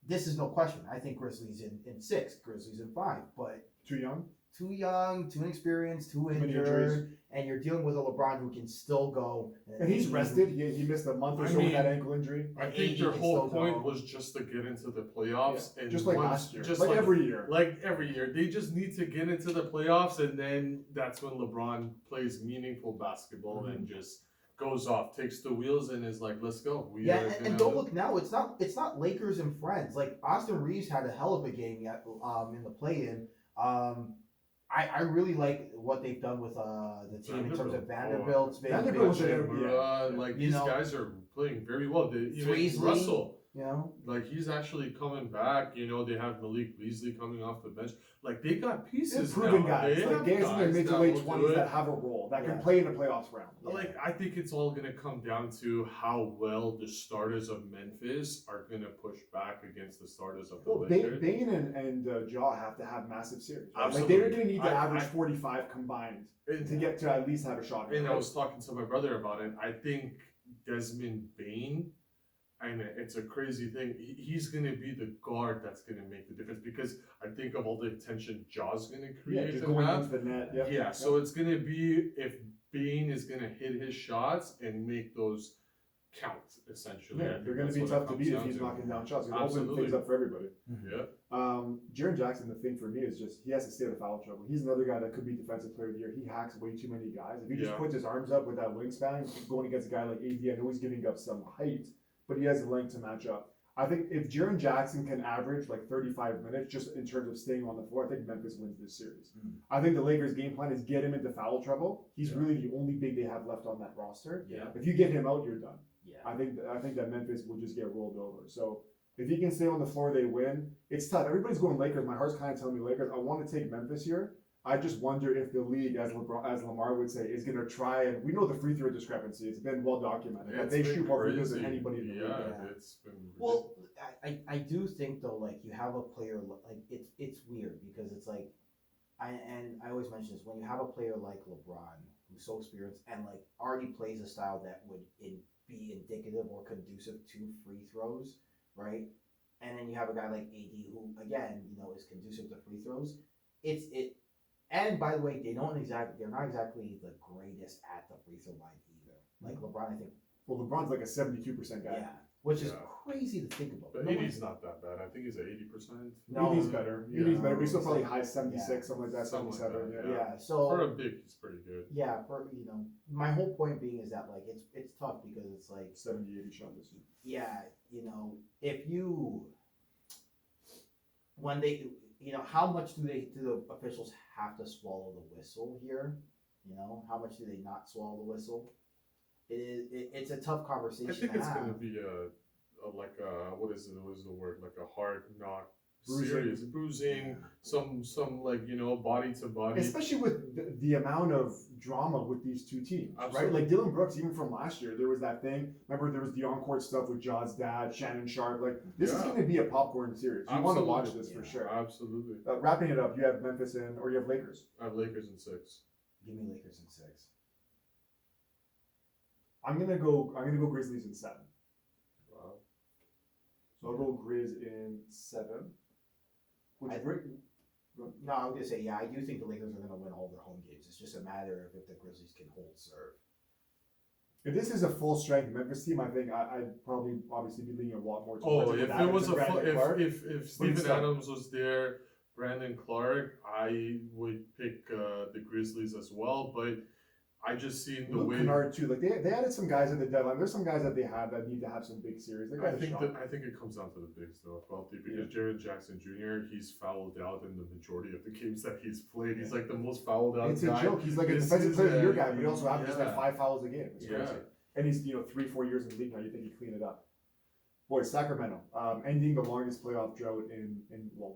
This is no question. I think Grizzlies in 6, Grizzlies in 5, but Too young? too young, too inexperienced, too many injured, injuries. and you're dealing with a LeBron who can still go. And he's rested. He missed a month or I so with mean, that ankle injury. I And think AD their can whole still point go. was just to get into the playoffs, and Just like once- last year. just like like every year. Like every year, they just need to get into the playoffs, and then that's when LeBron plays meaningful basketball and just goes off, takes the wheels, and is like, "Let's go." We Yeah, are and gonna- don't look now. It's not Lakers and friends. Like Austin Reeves had a hell of a game yet in the play-in. I really like what they've done with the team in terms of Vanderbilt. Vanderbilt's been Vanderbilt was been- Like You these know, guys are playing very well. Even Freesley, Russell, you know. like he's actually coming back. You know, they have Malik Beasley coming off the bench. Like they got They're pieces proven now. guys, They like have guys in their guys mid to that late will do 20s it. that have a role that can Yeah. play in a playoffs round. Yeah. Like I think it's all gonna come down to how well the starters of Memphis are gonna push back against the starters of the Well, Lakers. Bane and Jaw have to have massive series. Right? Like Absolutely. they're going to need to I- average I- 45 combined And- to get to at least have a shot. And I was talking to my brother about it. I think Desmond Bain, and it's a crazy thing, he's going to be the guard that's going to make the difference because I think of all the attention Jaw's going to yeah, create just and going have. into the net. Yep. Yeah, so it's going to be if Bain is going to hit his shots and make those count, essentially. I Yeah, think they're going to that's be what it tough to comes beat if down he's to. knocking down shots. It's going to open Absolutely. things up for everybody. Yeah. Jaren Jackson, the thing for me is just he has to stay out of foul trouble. He's another guy that could be defensive player of the year. He hacks way too many guys. If he just Yeah. puts his arms up with that wingspan, going against a guy like AD, I know he's giving up some height, but he has the length to match up. I think if Jaren Jackson can average like 35 minutes just in terms of staying on the floor, I think Memphis wins this series. Mhm. I think the Lakers' game plan is get him into foul trouble. He's Yeah. really the only big they have left on that roster. Yeah. If you get him out, you're done. Yeah. I think that Memphis will just get rolled over. So if he can stay on the floor, they win. It's tough. Everybody's going Lakers. My heart's kind of telling me Lakers. I want to take Memphis here. I just wonder if the league, as Lamar would say, is going to try and we know the free throw discrepancy. It's been well documented. It's they been shoot more free throws than crazy. anybody in the league. Yeah, Yeah. it's been Well, I do think though, like you have a player like it's weird because it's like, I always mention this, when you have a player like LeBron who's so experienced and like already plays a style that would be indicative or conducive to free throws, right? And then you have a guy like AD who again, you know, is conducive to free throws. And by the way, they're not exactly the greatest at the free throw line either. Like LeBron, I think, Well, LeBron's like a 72% guy. yeah, which is Yeah. crazy to think about. But No one- 80's not that bad. I think he's at 80%. No, AD's better. yeah. AD's better. But he's still It's probably like- high 76, something like that, Something like 77. that, yeah. Yeah, so For a big, he's pretty good. yeah, for you know, my whole point being is that like it's tough because it's like 70, 80 shot this year. yeah, you know, if you when they you know how much do the officials have to swallow the whistle here? You know, how much do they not swallow the whistle? It's a tough conversation. I think to it's have. gonna be like a what is the word, like a hard knock Bruising. series, bruising, some like body to body. Especially with the amount of drama with these two teams, right? Absolutely. Like Dylan Brooks, even from last year, there was that thing. Remember, there was the on-court stuff with Jaw's dad, Shannon Sharp. Like this is Yeah. going to be a popcorn series. You want to watch Absolutely. this for Yeah. sure. Absolutely. Wrapping it up, you have Memphis or you have Lakers. I have Lakers in 6. Give me Lakers in 6. I'm gonna go Grizzlies in 7. Wow. So I'll go Grizz in 7. Which I- great. No, I was gonna say yeah. I do think the Lakers are gonna win all their home games. It's just a matter of if the Grizzlies can hold serve. If this is a full strength Memphis team, I think I'd probably obviously be leaning a lot more Oh, towards if Adams it was and Brandon Clark. if Steven still. Adams was there, Brandon Clark, I would pick the Grizzlies as well. But I just seen the Luke way. Kennard too. Like they added some guys at the deadline. There's some guys that they have that need to have some big series. They got I a think shot. I think it comes down to the bigs though, Felty, because Jaren Jackson Jr. he's fouled out in the majority of the games that he's played. He's like the most fouled out It's guy. a joke. He's like a This defensive is player of the year a- guy, but he also averages like yeah. 5 fouls a game. It's Yeah. crazy. And he's 3-4 years in the league now. You think he'd clean it up? Boys, Sacramento ending the longest playoff drought in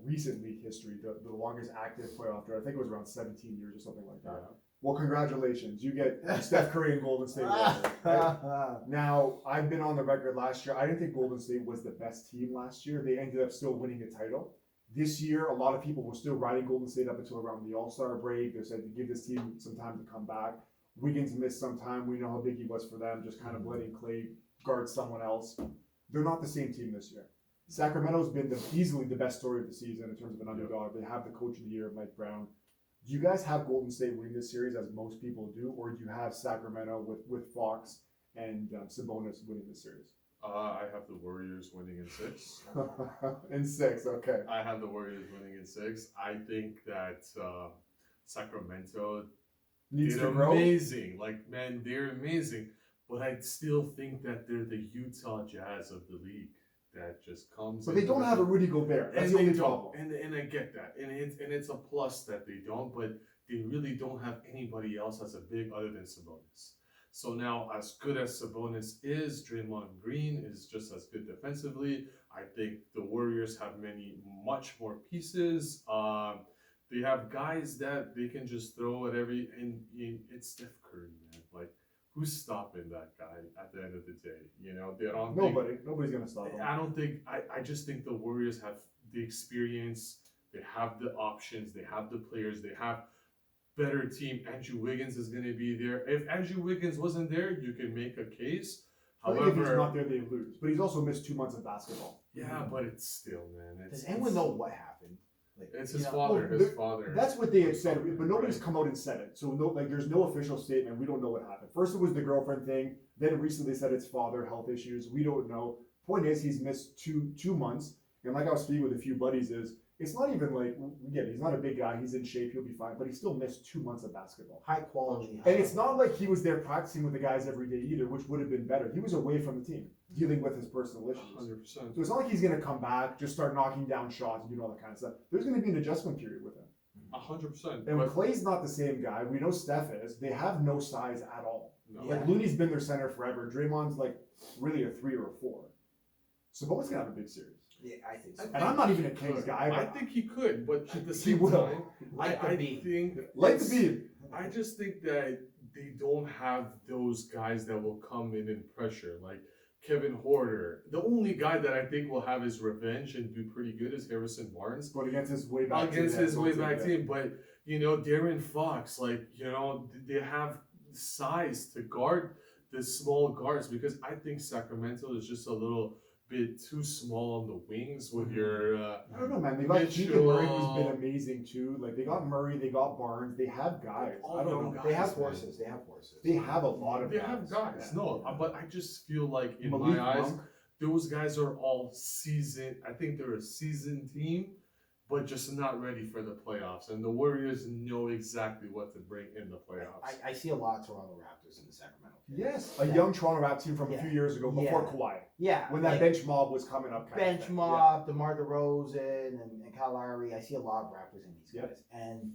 recent league history. The longest active playoff drought. I think it was around 17 years or something like that. Yeah. Well, congratulations. You get Steph Curry and Golden State Warriors. right? Now, I've been on the record last year. I didn't think Golden State was the best team last year. They ended up still winning a title. This year, a lot of people were still riding Golden State up until around the All-Star break. They said to give this team some time to come back. Wiggins missed some time. We know how big he was for them, just kind of letting Clay guard someone else. They're not the same team this year. Sacramento's been easily the best story of the season in terms of an underdog. They have the coach of the year, Mike Brown. Do you guys have Golden State winning this series, as most people do, or do you have Sacramento with Fox and Sabonis winning this series? I have the Warriors winning in 6. In 6, okay. I have the Warriors winning in 6. I think that Sacramento Needs did to grow. amazing. Like, man, they're amazing. But I still think that they're the Utah Jazz of the league. that just comes. But they don't have a Rudy Gobert. That's and the they only don't, problem. and I get that, and it's a plus that they don't, but they really don't have anybody else as a big other than Sabonis. So now, as good as Sabonis is, Draymond Green is just as good defensively. I think the Warriors have much more pieces. They have guys that they can just throw at it's Steph Curry, man. Like, who's stopping that guy at the end of the day? You know, they don't. Nobody's gonna stop him. I don't think. I just think the Warriors have the experience. They have the options. They have the players. They have better team. Andrew Wiggins is going to be there. If Andrew Wiggins wasn't there, you can make a case. I think if he's not there, they lose. But he's also missed 2 months of basketball. Yeah, but it's still, man. Does anyone know what happened? Like, It's his you know, father. well, His father. That's what they had said, but nobody's come out and said it. So there's no official statement. We don't know what happened. First, it was the girlfriend thing. Then recently, they said it's father health issues. We don't know. Point is, he's missed two months. And like I was speaking with a few buddies, it's not even like, yeah, he's not a big guy. He's in shape. He'll be fine. But he still missed 2 months of basketball. high quality. And it's not like he was there practicing with the guys every day either, which would have been better. He was away from the team, dealing with his personal issues. 100%. So it's not like he's going to come back, just start knocking down shots and doing all that kind of stuff. There's going to be an adjustment period with him. 100%. And But Clay's not the same guy. We know Steph is. They have no size at all. no. Yeah. Like Looney's been their center forever. Draymond's like really a 3 or a 4. Sabonis gonna have a big series. Yeah, I think so. And I'm not even a Kings guy. I But think he could, but at the He same will. time, Like I the beat. think like it's- the beam. I just think that they don't have those guys that will come in and pressure, like Kevin Horter. The only guy that I think will have his revenge and do pretty good is Harrison Barnes But against his way back against team, his way back yeah. team. But Darren Fox, they have size to guard the small guards because I think Sacramento is just a little bit too small on the wings with your. I don't know, man. They got Keegan Mitchell. Murray, who's been amazing too. Like they got Murray, they got Barnes, they have guys. All I don't young know. guys. They have man. horses. They have horses. They have a lot of They have guys, Yeah. no, but I just feel like in Malik my eyes, Monk, those guys are all seasoned. I think they're a seasoned team, but just not ready for the playoffs. And the Warriors know exactly what to bring in the playoffs. I see a lot of Toronto Raptors in the Sacramento. Kings. yes, a Yeah. young Toronto Raptors team from a Yeah. few years ago before Yeah. Kawhi, Yeah, when that like, bench mob was coming up. Kind of bench thing. mob, DeMar DeRozan, and Kyle Lowry. I see a lot of Raptors in these Yep. guys, and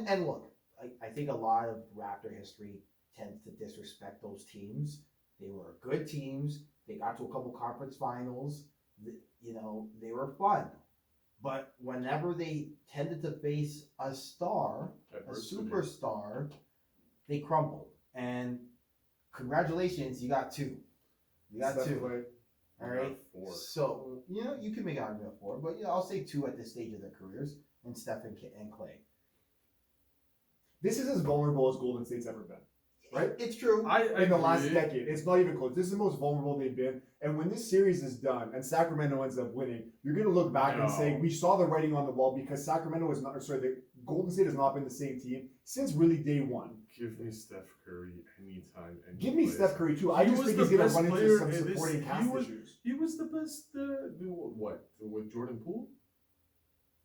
and look, I think a lot of Raptor history tends to disrespect those teams. They were good teams. They got to a couple conference finals. They were fun, but whenever they tended to face a star, a Adversity. superstar, they crumbled. And congratulations, you got two. You got Steph two. Clay. All right. Four. So you can make an argument for it, but I'll say two at this stage of their careers, and Steph and Clay. This is as vulnerable as Golden State's ever been. Right? It's true. I In the last agree. decade, it's not even close. This is the most vulnerable they've been. And when this series is done and Sacramento ends up winning, you're going to look back and say, No. we saw the writing on the wall because the Golden State has not been the same team since really day one. Give me Steph Curry anytime. Any Give me place. Steph Curry too. I He just was think the he's going to best run into player some in this- supporting he cast was- issues. He was the best. What with Jordan Poole?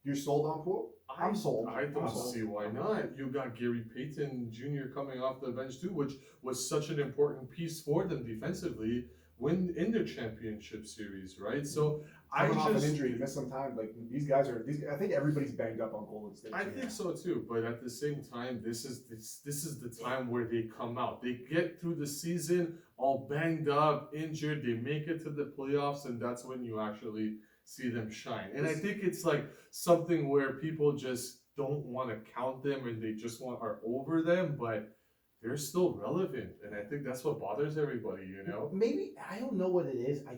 You're sold on Poole? I'm sold. I don't I'm sold. see why not. You got Gary Payton Jr. coming off the bench too, which was such an important piece for them defensively when in their championship series, right? So Coming off I just an injury, missed some time. Like these guys are. I think everybody's banged up on Golden State. I think so too, but at the same time, this is the time where they come out. They get through the season all banged up, injured. They make it to the playoffs, and that's when you actually see them shine. And I think it's like something where people just don't want to count them, and they just are over them, but they're still relevant, and I think that's what bothers everybody. Maybe I don't know what it is. I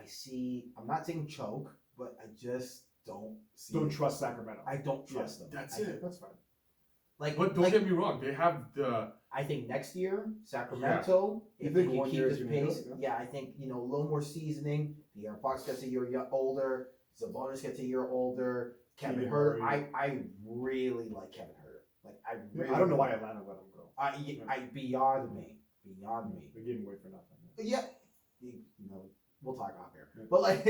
see. I'm not saying choke, but I just don't see. Don't trust Sacramento. I don't trust them. That's I- it. That's fine. Like, But don't like, get me wrong, they have the. I think next year, Sacramento, You if think they can one keep year this is gonna do pace, it, yeah, I think, a little more seasoning. De'Aaron Fox gets a year older. Sabonis gets a year older. Kevin Keegan Herter, Murray. I really like Kevin Herter. Like, I really. I don't know why Atlanta let him go. I beyond me. They gave him away for nothing. But yeah, we'll talk off here. Yeah. But like,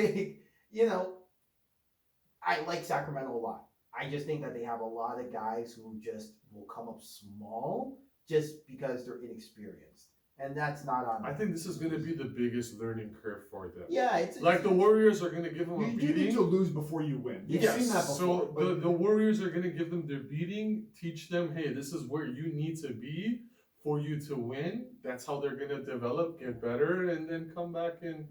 I like Sacramento a lot. I just think that they have a lot of guys who just will come up small just because they're inexperienced. and that's not on. I think this is going to be the biggest learning curve for them. Yeah, it's Like the Warriors are going to give them a You beating. need to lose before you win. You've Yes, seen that before. so but the Warriors are going to give them their beating, teach them, hey, this is where you need to be for you to win. That's how they're going to develop, get better, and then come back and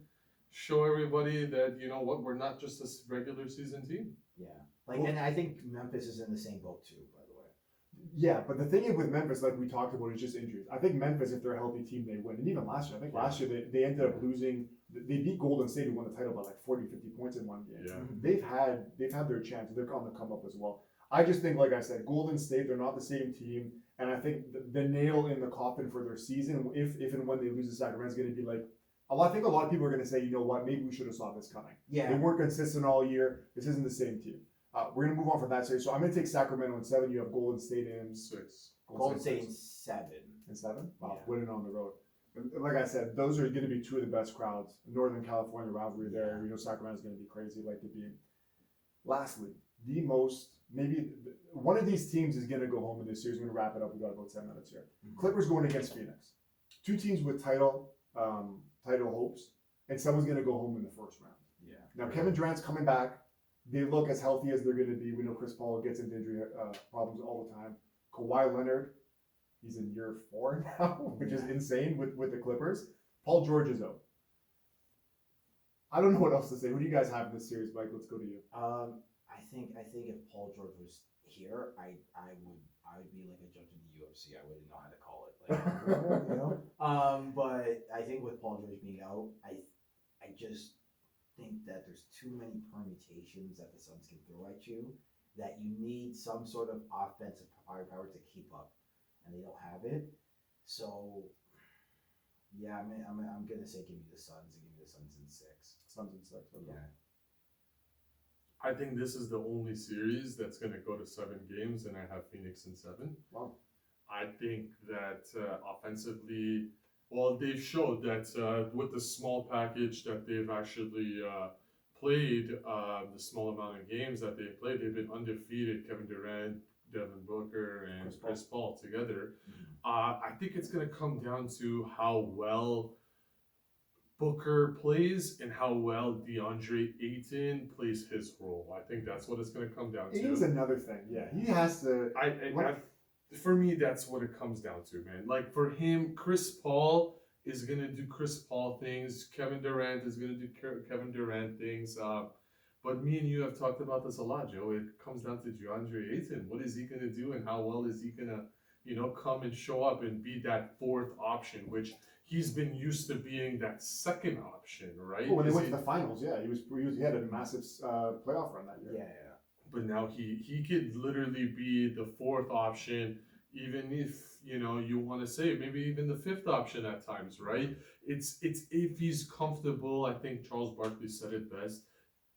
show everybody that, you know what, we're not just a regular season team. yeah, like, and I think Memphis is in the same boat too. By the way, yeah, but the thing with Memphis, like we talked about, is just injuries. I think Memphis, if they're a healthy team, they win. And even last year, I think last year they ended up losing. They beat Golden State, who won the title by like 40, 50 points in one game. Yeah. They've had their chance. They're on the come up as well. I just think, like I said, Golden State, they're not the same team. And I think the nail in the coffin for their season, if and when they lose to Sacramento, is going to be like, I think a lot of people are going to say, you know what, maybe we should have saw this coming. yeah, They weren't consistent all year. This isn't the same team. We're going to move on from that series. So I'm going to take Sacramento in 7. You have Golden State in 6. Golden State in 6. 7. In 7? Wow, Yeah. winning on the road. And like I said, those are going to be two of the best crowds. Northern California rivalry there. Yeah. You know, Sacramento's going to be crazy like to be. Lastly, the most, maybe one of these teams is going to go home in this series. We're going to wrap it up. We got about 10 minutes here. Mhm. Clippers going against Phoenix. Two teams with title hopes, and someone's going to go home in the first round. Yeah, Now, Kevin Durant's coming back. They look as healthy as they're going to be. We know Chris Paul gets into injury problems all the time. Kawhi Leonard, he's in year 4 now, which is insane with the Clippers. Paul George is out. I don't know what else to say. Who do you guys have in this series, Mike? Let's go to you. I think if Paul George was here, I would be like a judge in the UFC. I wouldn't know how to call it. Like, you know. But I think with Paul George being out, I just think that there's too many permutations that the Suns can throw at you that you need some sort of offensive firepower to keep up, and they don't have it. So, yeah, I'm gonna say give me the Suns and give me the Suns in 6. Suns and 6. Okay. Yeah. I think this is the only series that's going to go to 7 games, and I have Phoenix in 7. Wow. I think that offensively, well, they've showed that with the small package that they've actually played, the small amount of games that they've played, they've been undefeated. Kevin Durant, Devin Booker, and Chris Paul together. I think it's going to come down to how well Booker plays and how well DeAndre Ayton plays his role. I think that's what it's going to come down to. Ayton's another thing. Yeah, he has to. For me, that's what it comes down to, man. Like for him, Chris Paul is gonna do Chris Paul things. Kevin Durant is gonna do Kevin Durant things. But me and you have talked about this a lot, Joe. It comes down to DeAndre Ayton. What is he gonna do, and how well is he gonna, come and show up and be that 4th option, which he's been used to being that 2nd option, right? Well, when they went to the finals, yeah, he had a massive playoff run that year. Yeah. But now he could literally be the 4th option, even if you want to say maybe even the 5th option at times, right? It's if he's comfortable. I think Charles Barkley said it best.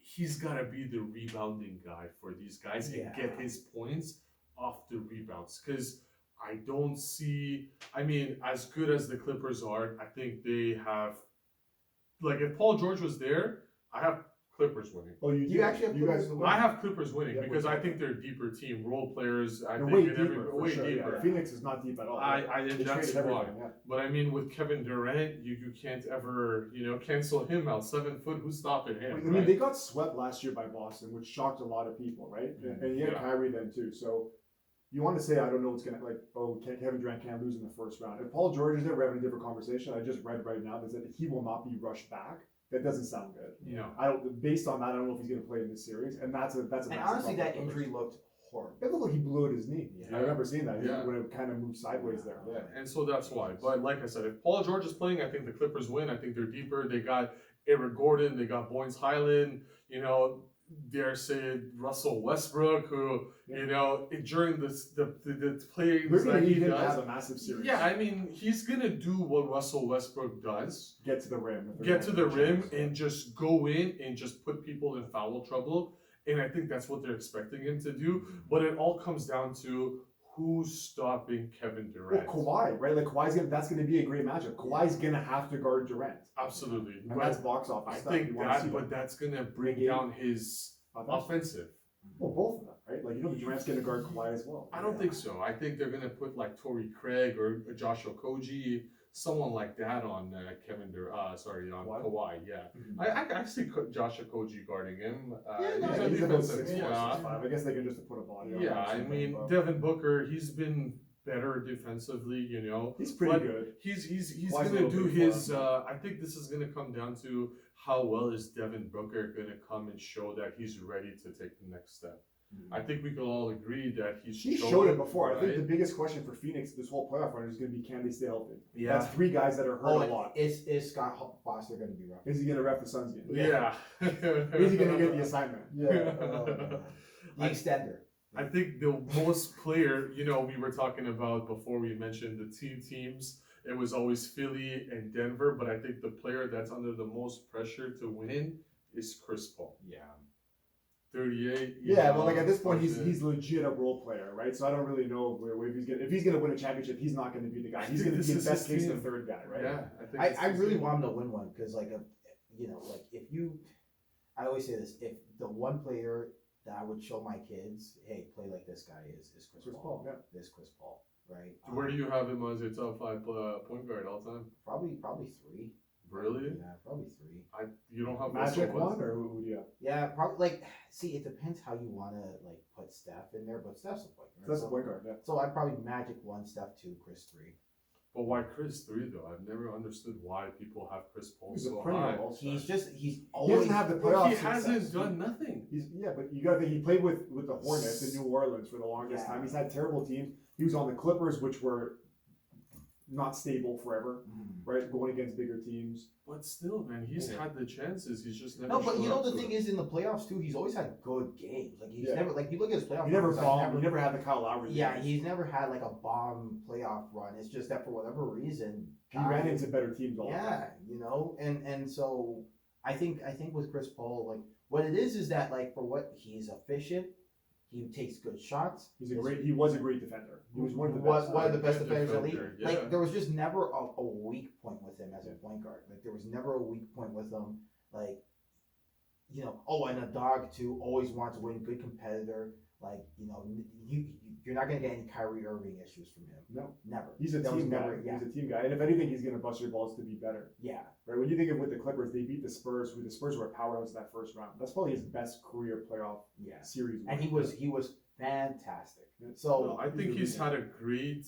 He's got to be the rebounding guy for these guys and get his points off the rebounds, because I don't see. I mean, as good as the Clippers are, I think they have. Like if Paul George was there, I have Clippers winning. Oh, You actually have Clippers to win? I have Clippers winning Yeah, because which- I think they're a deeper team, role players. I They're think way in deeper, every for way sure. deeper. Yeah. Phoenix is not deep at all. They That's traded why. everything, yeah. But I mean, with Kevin Durant, you can't ever cancel him out. 7 foot, who's stopping him? I mean, right? they got swept last year by Boston, which shocked a lot of people, right? And he had Yeah. Kyrie then too. So you want to say, I don't know what's gonna Kevin Durant can't lose in the first round. If Paul George is there, we're having a different conversation. I just read right now that he will not be rushed back. That doesn't sound good. No. Based on that, I don't know if he's gonna play in this series, and that's a And massive honestly, problem that for the injury Clippers. looked horrible. It looked like he blew out his knee. Yeah. I remember seeing that. Yeah. When it kind of moved sideways there. Yeah. And so that's why. But like I said, if Paul George is playing, I think the Clippers win. I think they're deeper. They got Eric Gordon. They got Boynes Highland. Dare say Russell Westbrook, who during the plays We're gonna that he need him to does. have a massive series. Yeah, I mean, he's gonna do what Russell Westbrook does. Get to the rim. Get to the rim and just go in and just put people in foul trouble. And I think that's what they're expecting him to do. But it all comes down to who's stopping Kevin Durant. Well, Kawhi, right? Like that's gonna be a great matchup. Kawhi's gonna have to guard Durant. Absolutely. And but that's box office I stuff. think You wanna see that's gonna bring Game. down his offensive. Well, both of them, right? Like Durant's gonna guard Kawhi as well. I don't think so. I think they're gonna put like Torrey Craig or Josh Okogie someone like that on on Kawhi? Kawhi. Yeah, Mhm. I see Josh Okogie guarding him. Yeah, no, he's a Yeah, he's about defensive. 6'4", Yeah, 6'5". I guess they can just put a body on. yeah. him or I something, mean, but Devin Booker, he's been better defensively. You know, he's pretty but good. he's Kawhi's a gonna little do big for his. him. I think this is gonna come down to how well is Devin Booker gonna come and show that he's ready to take the next step. I think we can all agree that He shown showed it before. I think right? the biggest question for Phoenix this whole playoff run is going to be, can they stay healthy? Yeah. That's three guys that are hurt Oh, a lot. is Scott Foster going to be rough? Is he going to ref the Suns game? Yeah. Is he going to get the assignment? Yeah. Oh, man. The extender. I think the most player, you know, we were talking about before we mentioned the two teams, it was always Philly and Denver, but I think the player that's under the most pressure to win is Chris Paul. Yeah. 38. Yeah, well, like at this point, he's he's legit a role player, right? So I don't really know if he's gonna win a championship. He's not gonna be the guy. He's I think gonna be this the is best his case, the team. third guy, right? Yeah, I think I really want him to win one because, like, like if you, I always say this: if the one player that I would show my kids, hey, play like this guy is Chris Paul. Yeah. Is Chris Paul, right? Where do you have him as your top 5 point guard all time? Probably three. Really? Yeah, probably three. You don't have Magic Russell one, or who do you have? Yeah, probably. Like, see, it depends how you want to like put Steph in there, but Steph's a point guard. That's the point guard. Yeah. So I'd probably Magic 1, Steph 2, Chris 3. But why Chris 3 though? I've never understood why people have Chris Paul He's a so perennial high. all-star. He's He always doesn't have the But playoff he success. hasn't done nothing. But you got to think he played with the Hornets in New Orleans for the longest Yeah. time. He's had terrible teams. He was on the Clippers, which were not stable forever, right? Going against bigger teams. But still, man, he's Yeah. had the chances. He's just never. No, but showed you know up the to thing it. is in the playoffs too. He's always had good games. Like he's Yeah. never like you look at his playoff. He never runs, like, bombed. He never had the Kyle Lowry. Yeah, games. he's never had like a bomb playoff run. It's just that for whatever reason, He ran into better teams all the time. yeah, you know, and so I think with Chris Paul, like what it is that like for what he's efficient, he takes good shots. He was a great defender. He was one of the best. One of the best Good defenders in the league. defender, yeah. Like there was just never a weak point with him as a point guard. Like there was never a weak point with him. Like, you know, and a dog too. Always wants to win. Good competitor. Like, you know, you're not gonna get any Kyrie Irving issues from him. No. Never. He's a That was team guy. never- yeah. He's a team guy. And if anything, he's going to bust your balls to be better. Yeah. Right? When you think of with the Clippers, they beat the Spurs. The Spurs were a powerhouse in that first round. That's probably his best career playoff Yeah. series. And win. he was fantastic. Yeah. So Well, I think he's had a great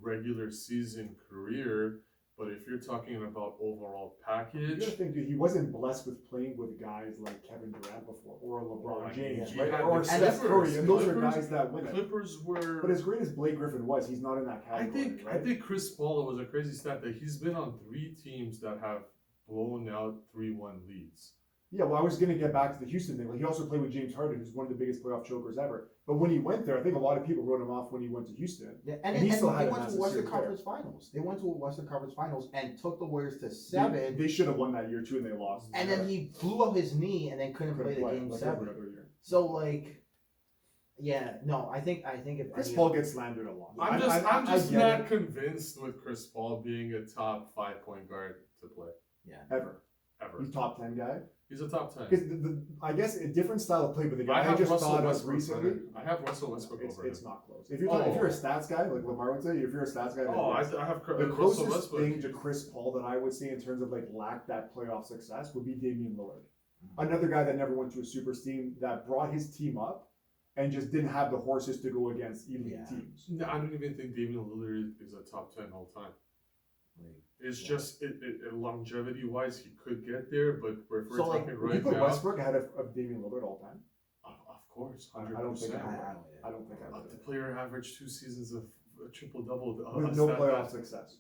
regular season career, but if you're talking about overall You gotta package, think, dude, he wasn't blessed with playing with guys like Kevin Durant before, or LeBron Right. James, Yeah. right? Yeah, Or the Steph Clippers. Curry, and those are Clippers- guys that win it. Clippers were. But as great as Blake Griffin was, he's not in that category, right? I think Chris Paul was a crazy stat that he's been on 3 teams that have blown out 3-1 leads. Yeah, well, I was going to get back to the Houston thing. Like, he also played with James Harden, who's one of the biggest playoff chokers ever. But when he went there, I think a lot of people wrote him off when he went to Houston. yeah, And and he still had they a went to massive Western series there. Conference Finals. They went to Western Conference Finals and took the Warriors to 7. They should have won that year too, and they lost. And then he blew up his knee and then couldn't play the game like 7. every other year. So like, yeah, no, I think if Chris any Paul of- gets slandered a lot. I'm I just get not it. convinced with Chris Paul being a top 5 point guard to play Ever. ever. He's top 10 guy. He's a top 10. Because I guess a different style of play, but the guy I, have just Russell thought of Westbrook recently. better. I have Russell Westbrook over It's him. not close. If you're if you're a stats guy, like Lamar would say, if you're a stats guy, then Oh, I yes. have the Russell closest Westbrook. thing to Chris Paul that I would say in terms of like lack that playoff success would be Damian Lillard. Another guy that never went to a super team that brought his team up and just didn't have the horses to go against elite Yeah. teams. No, I don't even think Damian Lillard is a top 10 all time. Like, It's Yeah. just longevity wise, he could get there, but if we're So, like, talking Would you right put now, Westbrook ahead of Damian Lillard all time? of course, I 100%. don't think I don't think I The would. player averaged 2 seasons of a triple double With no playoff success.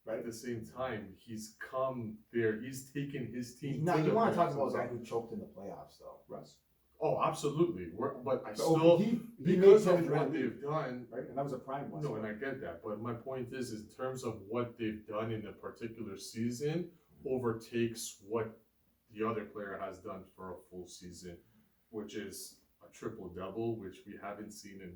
At the same time, he's come there. He's taken his team. now to you the want to talk playoffs about a guy himself. who choked in the playoffs though. Russ. Oh, absolutely. But I But still, he because made of Kevin what Durant they've done, right? And that was a prime no, Westbrook. and I get that. But my point is, in terms of what they've done in a particular season, overtakes what the other player has done for a full season, which is a triple double, which we haven't seen in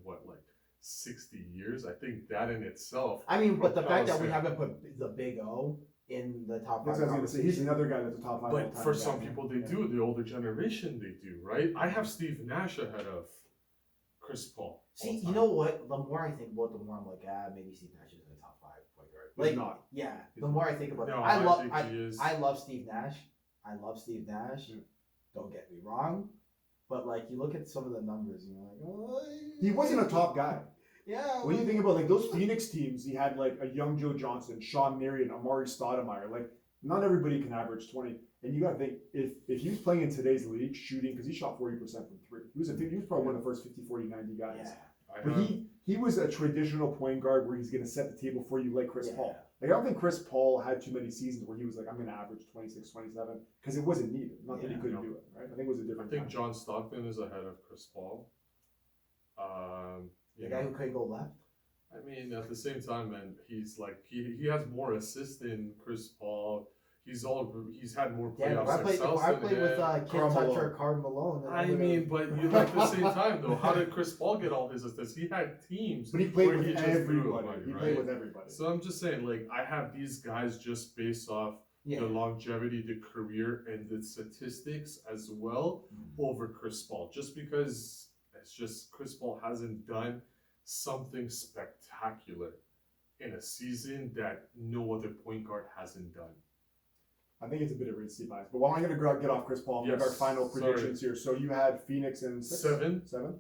60 years. I think that in itself. I mean, but the fact that we propels him. haven't put the Big O in the top 5 That's what I was gonna say. He's conversation. another guy that's a top 5 But all-time for guy. some people, they Yeah. do. The older generation, they do, right? I have Steve Nash ahead of Chris Paul. See, all you time. know what? The more I think about it, the more I'm like, maybe Steve Nash is in the top 5 point guard. He's Like, not. yeah. He's The more I think about it, No, I love think he is. I love Steve Nash. I love Steve Nash. Yeah. Don't get me wrong, but like you look at some of the numbers, and you're like, oh, He wasn't a top guy. Yeah. When you think about like those Phoenix teams, he had like a young Joe Johnson, Sean Marion, Amari Stoudemire. Like not everybody can average 20. And you got to think if he was playing in today's league, shooting because he shot 40% from three. He was probably one of the first 50, 40, 90 guys. Yeah. But he was a traditional point guard where he's going to set the table for you like Chris Yeah. Paul. Like I don't think Chris Paul had too many seasons where he was like, I'm going to average 26, 27 because it wasn't needed. Not that he Yeah. couldn't do it, right? I think it was a I different think time. John Stockton is ahead of Chris Paul. The You guy know, who couldn't go left. I mean, at the same time, man, he's like he has more assists than Chris Paul. He's had more Damn, playoff if success I than played with him. Kid Karl Toucher, Malone. Karl Malone. then I would've- mean, but you at the same time though, how did Chris Paul get all his assists? He had teams, But he played where with he just threw everybody. money, He right? played with everybody. So I'm just saying, like, I have these guys just based off yeah. the longevity, the career, and the statistics as well over Chris Paul. Just because it's just Chris Paul hasn't done something spectacular in a season that no other point guard hasn't done. I think it's a bit of recency bias. But while I'm going to get off Chris Paul, make Yes, our final sorry. predictions here. So you had Phoenix in six? 7. 7?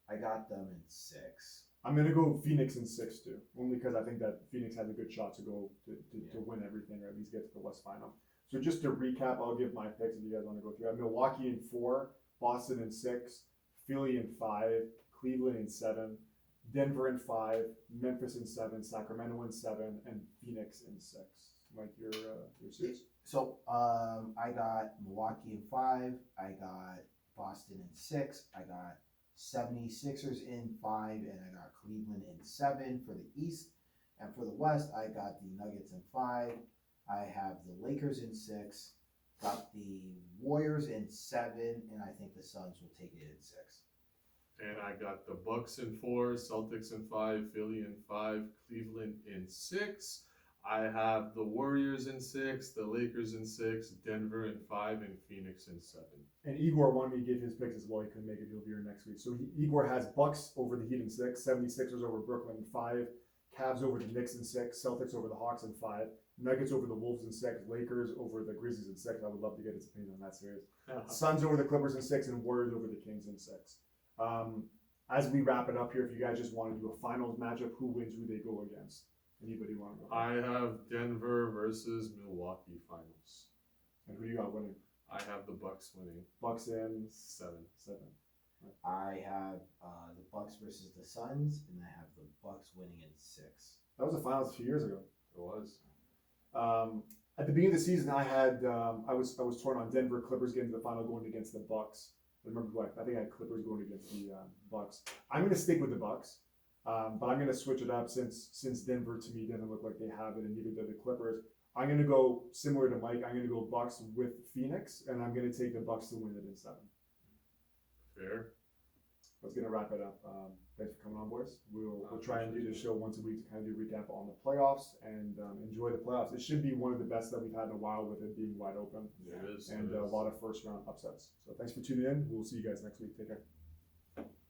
I got them in 6. I'm going to go Phoenix in 6 too. Only because I think that Phoenix has a good shot to go to win everything or at least get to the West Final. So just to recap, I'll give my picks if you guys want to go through. I have Milwaukee in 4, Boston in 6, Philly in 5, Cleveland in 7, Denver in 5, Memphis in 7, Sacramento in 7, and Phoenix in 6. Mike, your 6. So I got Milwaukee in 5. I got Boston in 6. I got 76ers in 5, and I got Cleveland in 7 for the East. And for the West, I got the Nuggets in 5. I have the Lakers in 6. Got the Warriors in 7, and I think the Suns will take it in 6. And I got the Bucks in 4, Celtics in 5, Philly in 5, Cleveland in 6. I have the Warriors in 6, the Lakers in 6, Denver in 5, and Phoenix in 7. And Igor wanted me to give his picks as well. He couldn't make it. He'll be here next week. So Igor has Bucks over the Heat in 6, 76ers over Brooklyn in 5, Cavs over the Knicks in 6, Celtics over the Hawks in 5, Nuggets over the Wolves in 6, Lakers over the Grizzlies in 6. I would love to get his opinion on that series. Suns over the Clippers in 6, and Warriors over the Kings in 6. As we wrap it up here, if you guys just want to do a finals matchup, who wins, who they go against? Anybody want to go? I have Denver versus Milwaukee finals. And who do you got winning? I have the Bucks winning Bucks in 7. 7. I have the Bucks versus the Suns, and I have the Bucks winning in 6. That was the finals a few years ago. It was. At the beginning of the season, I had I was torn on Denver Clippers getting to the final, going against the Bucks. I remember what I think I had Clippers going against the Bucks. I'm going to stick with the Bucks, but I'm going to switch it up since Denver to me doesn't look like they have it, and neither do the Clippers. I'm going to go similar to Mike. I'm going to go Bucks with Phoenix, and I'm going to take the Bucks to win it in 7. Fair. That's going to wrap it up. Thanks for coming on, boys. We'll try and do this show once a week to kind of do a recap on the playoffs and enjoy the playoffs. It should be one of the best that we've had in a while with it being wide open It is. and it a is. lot of first round upsets. So thanks for tuning in. We'll see you guys next week. Take care.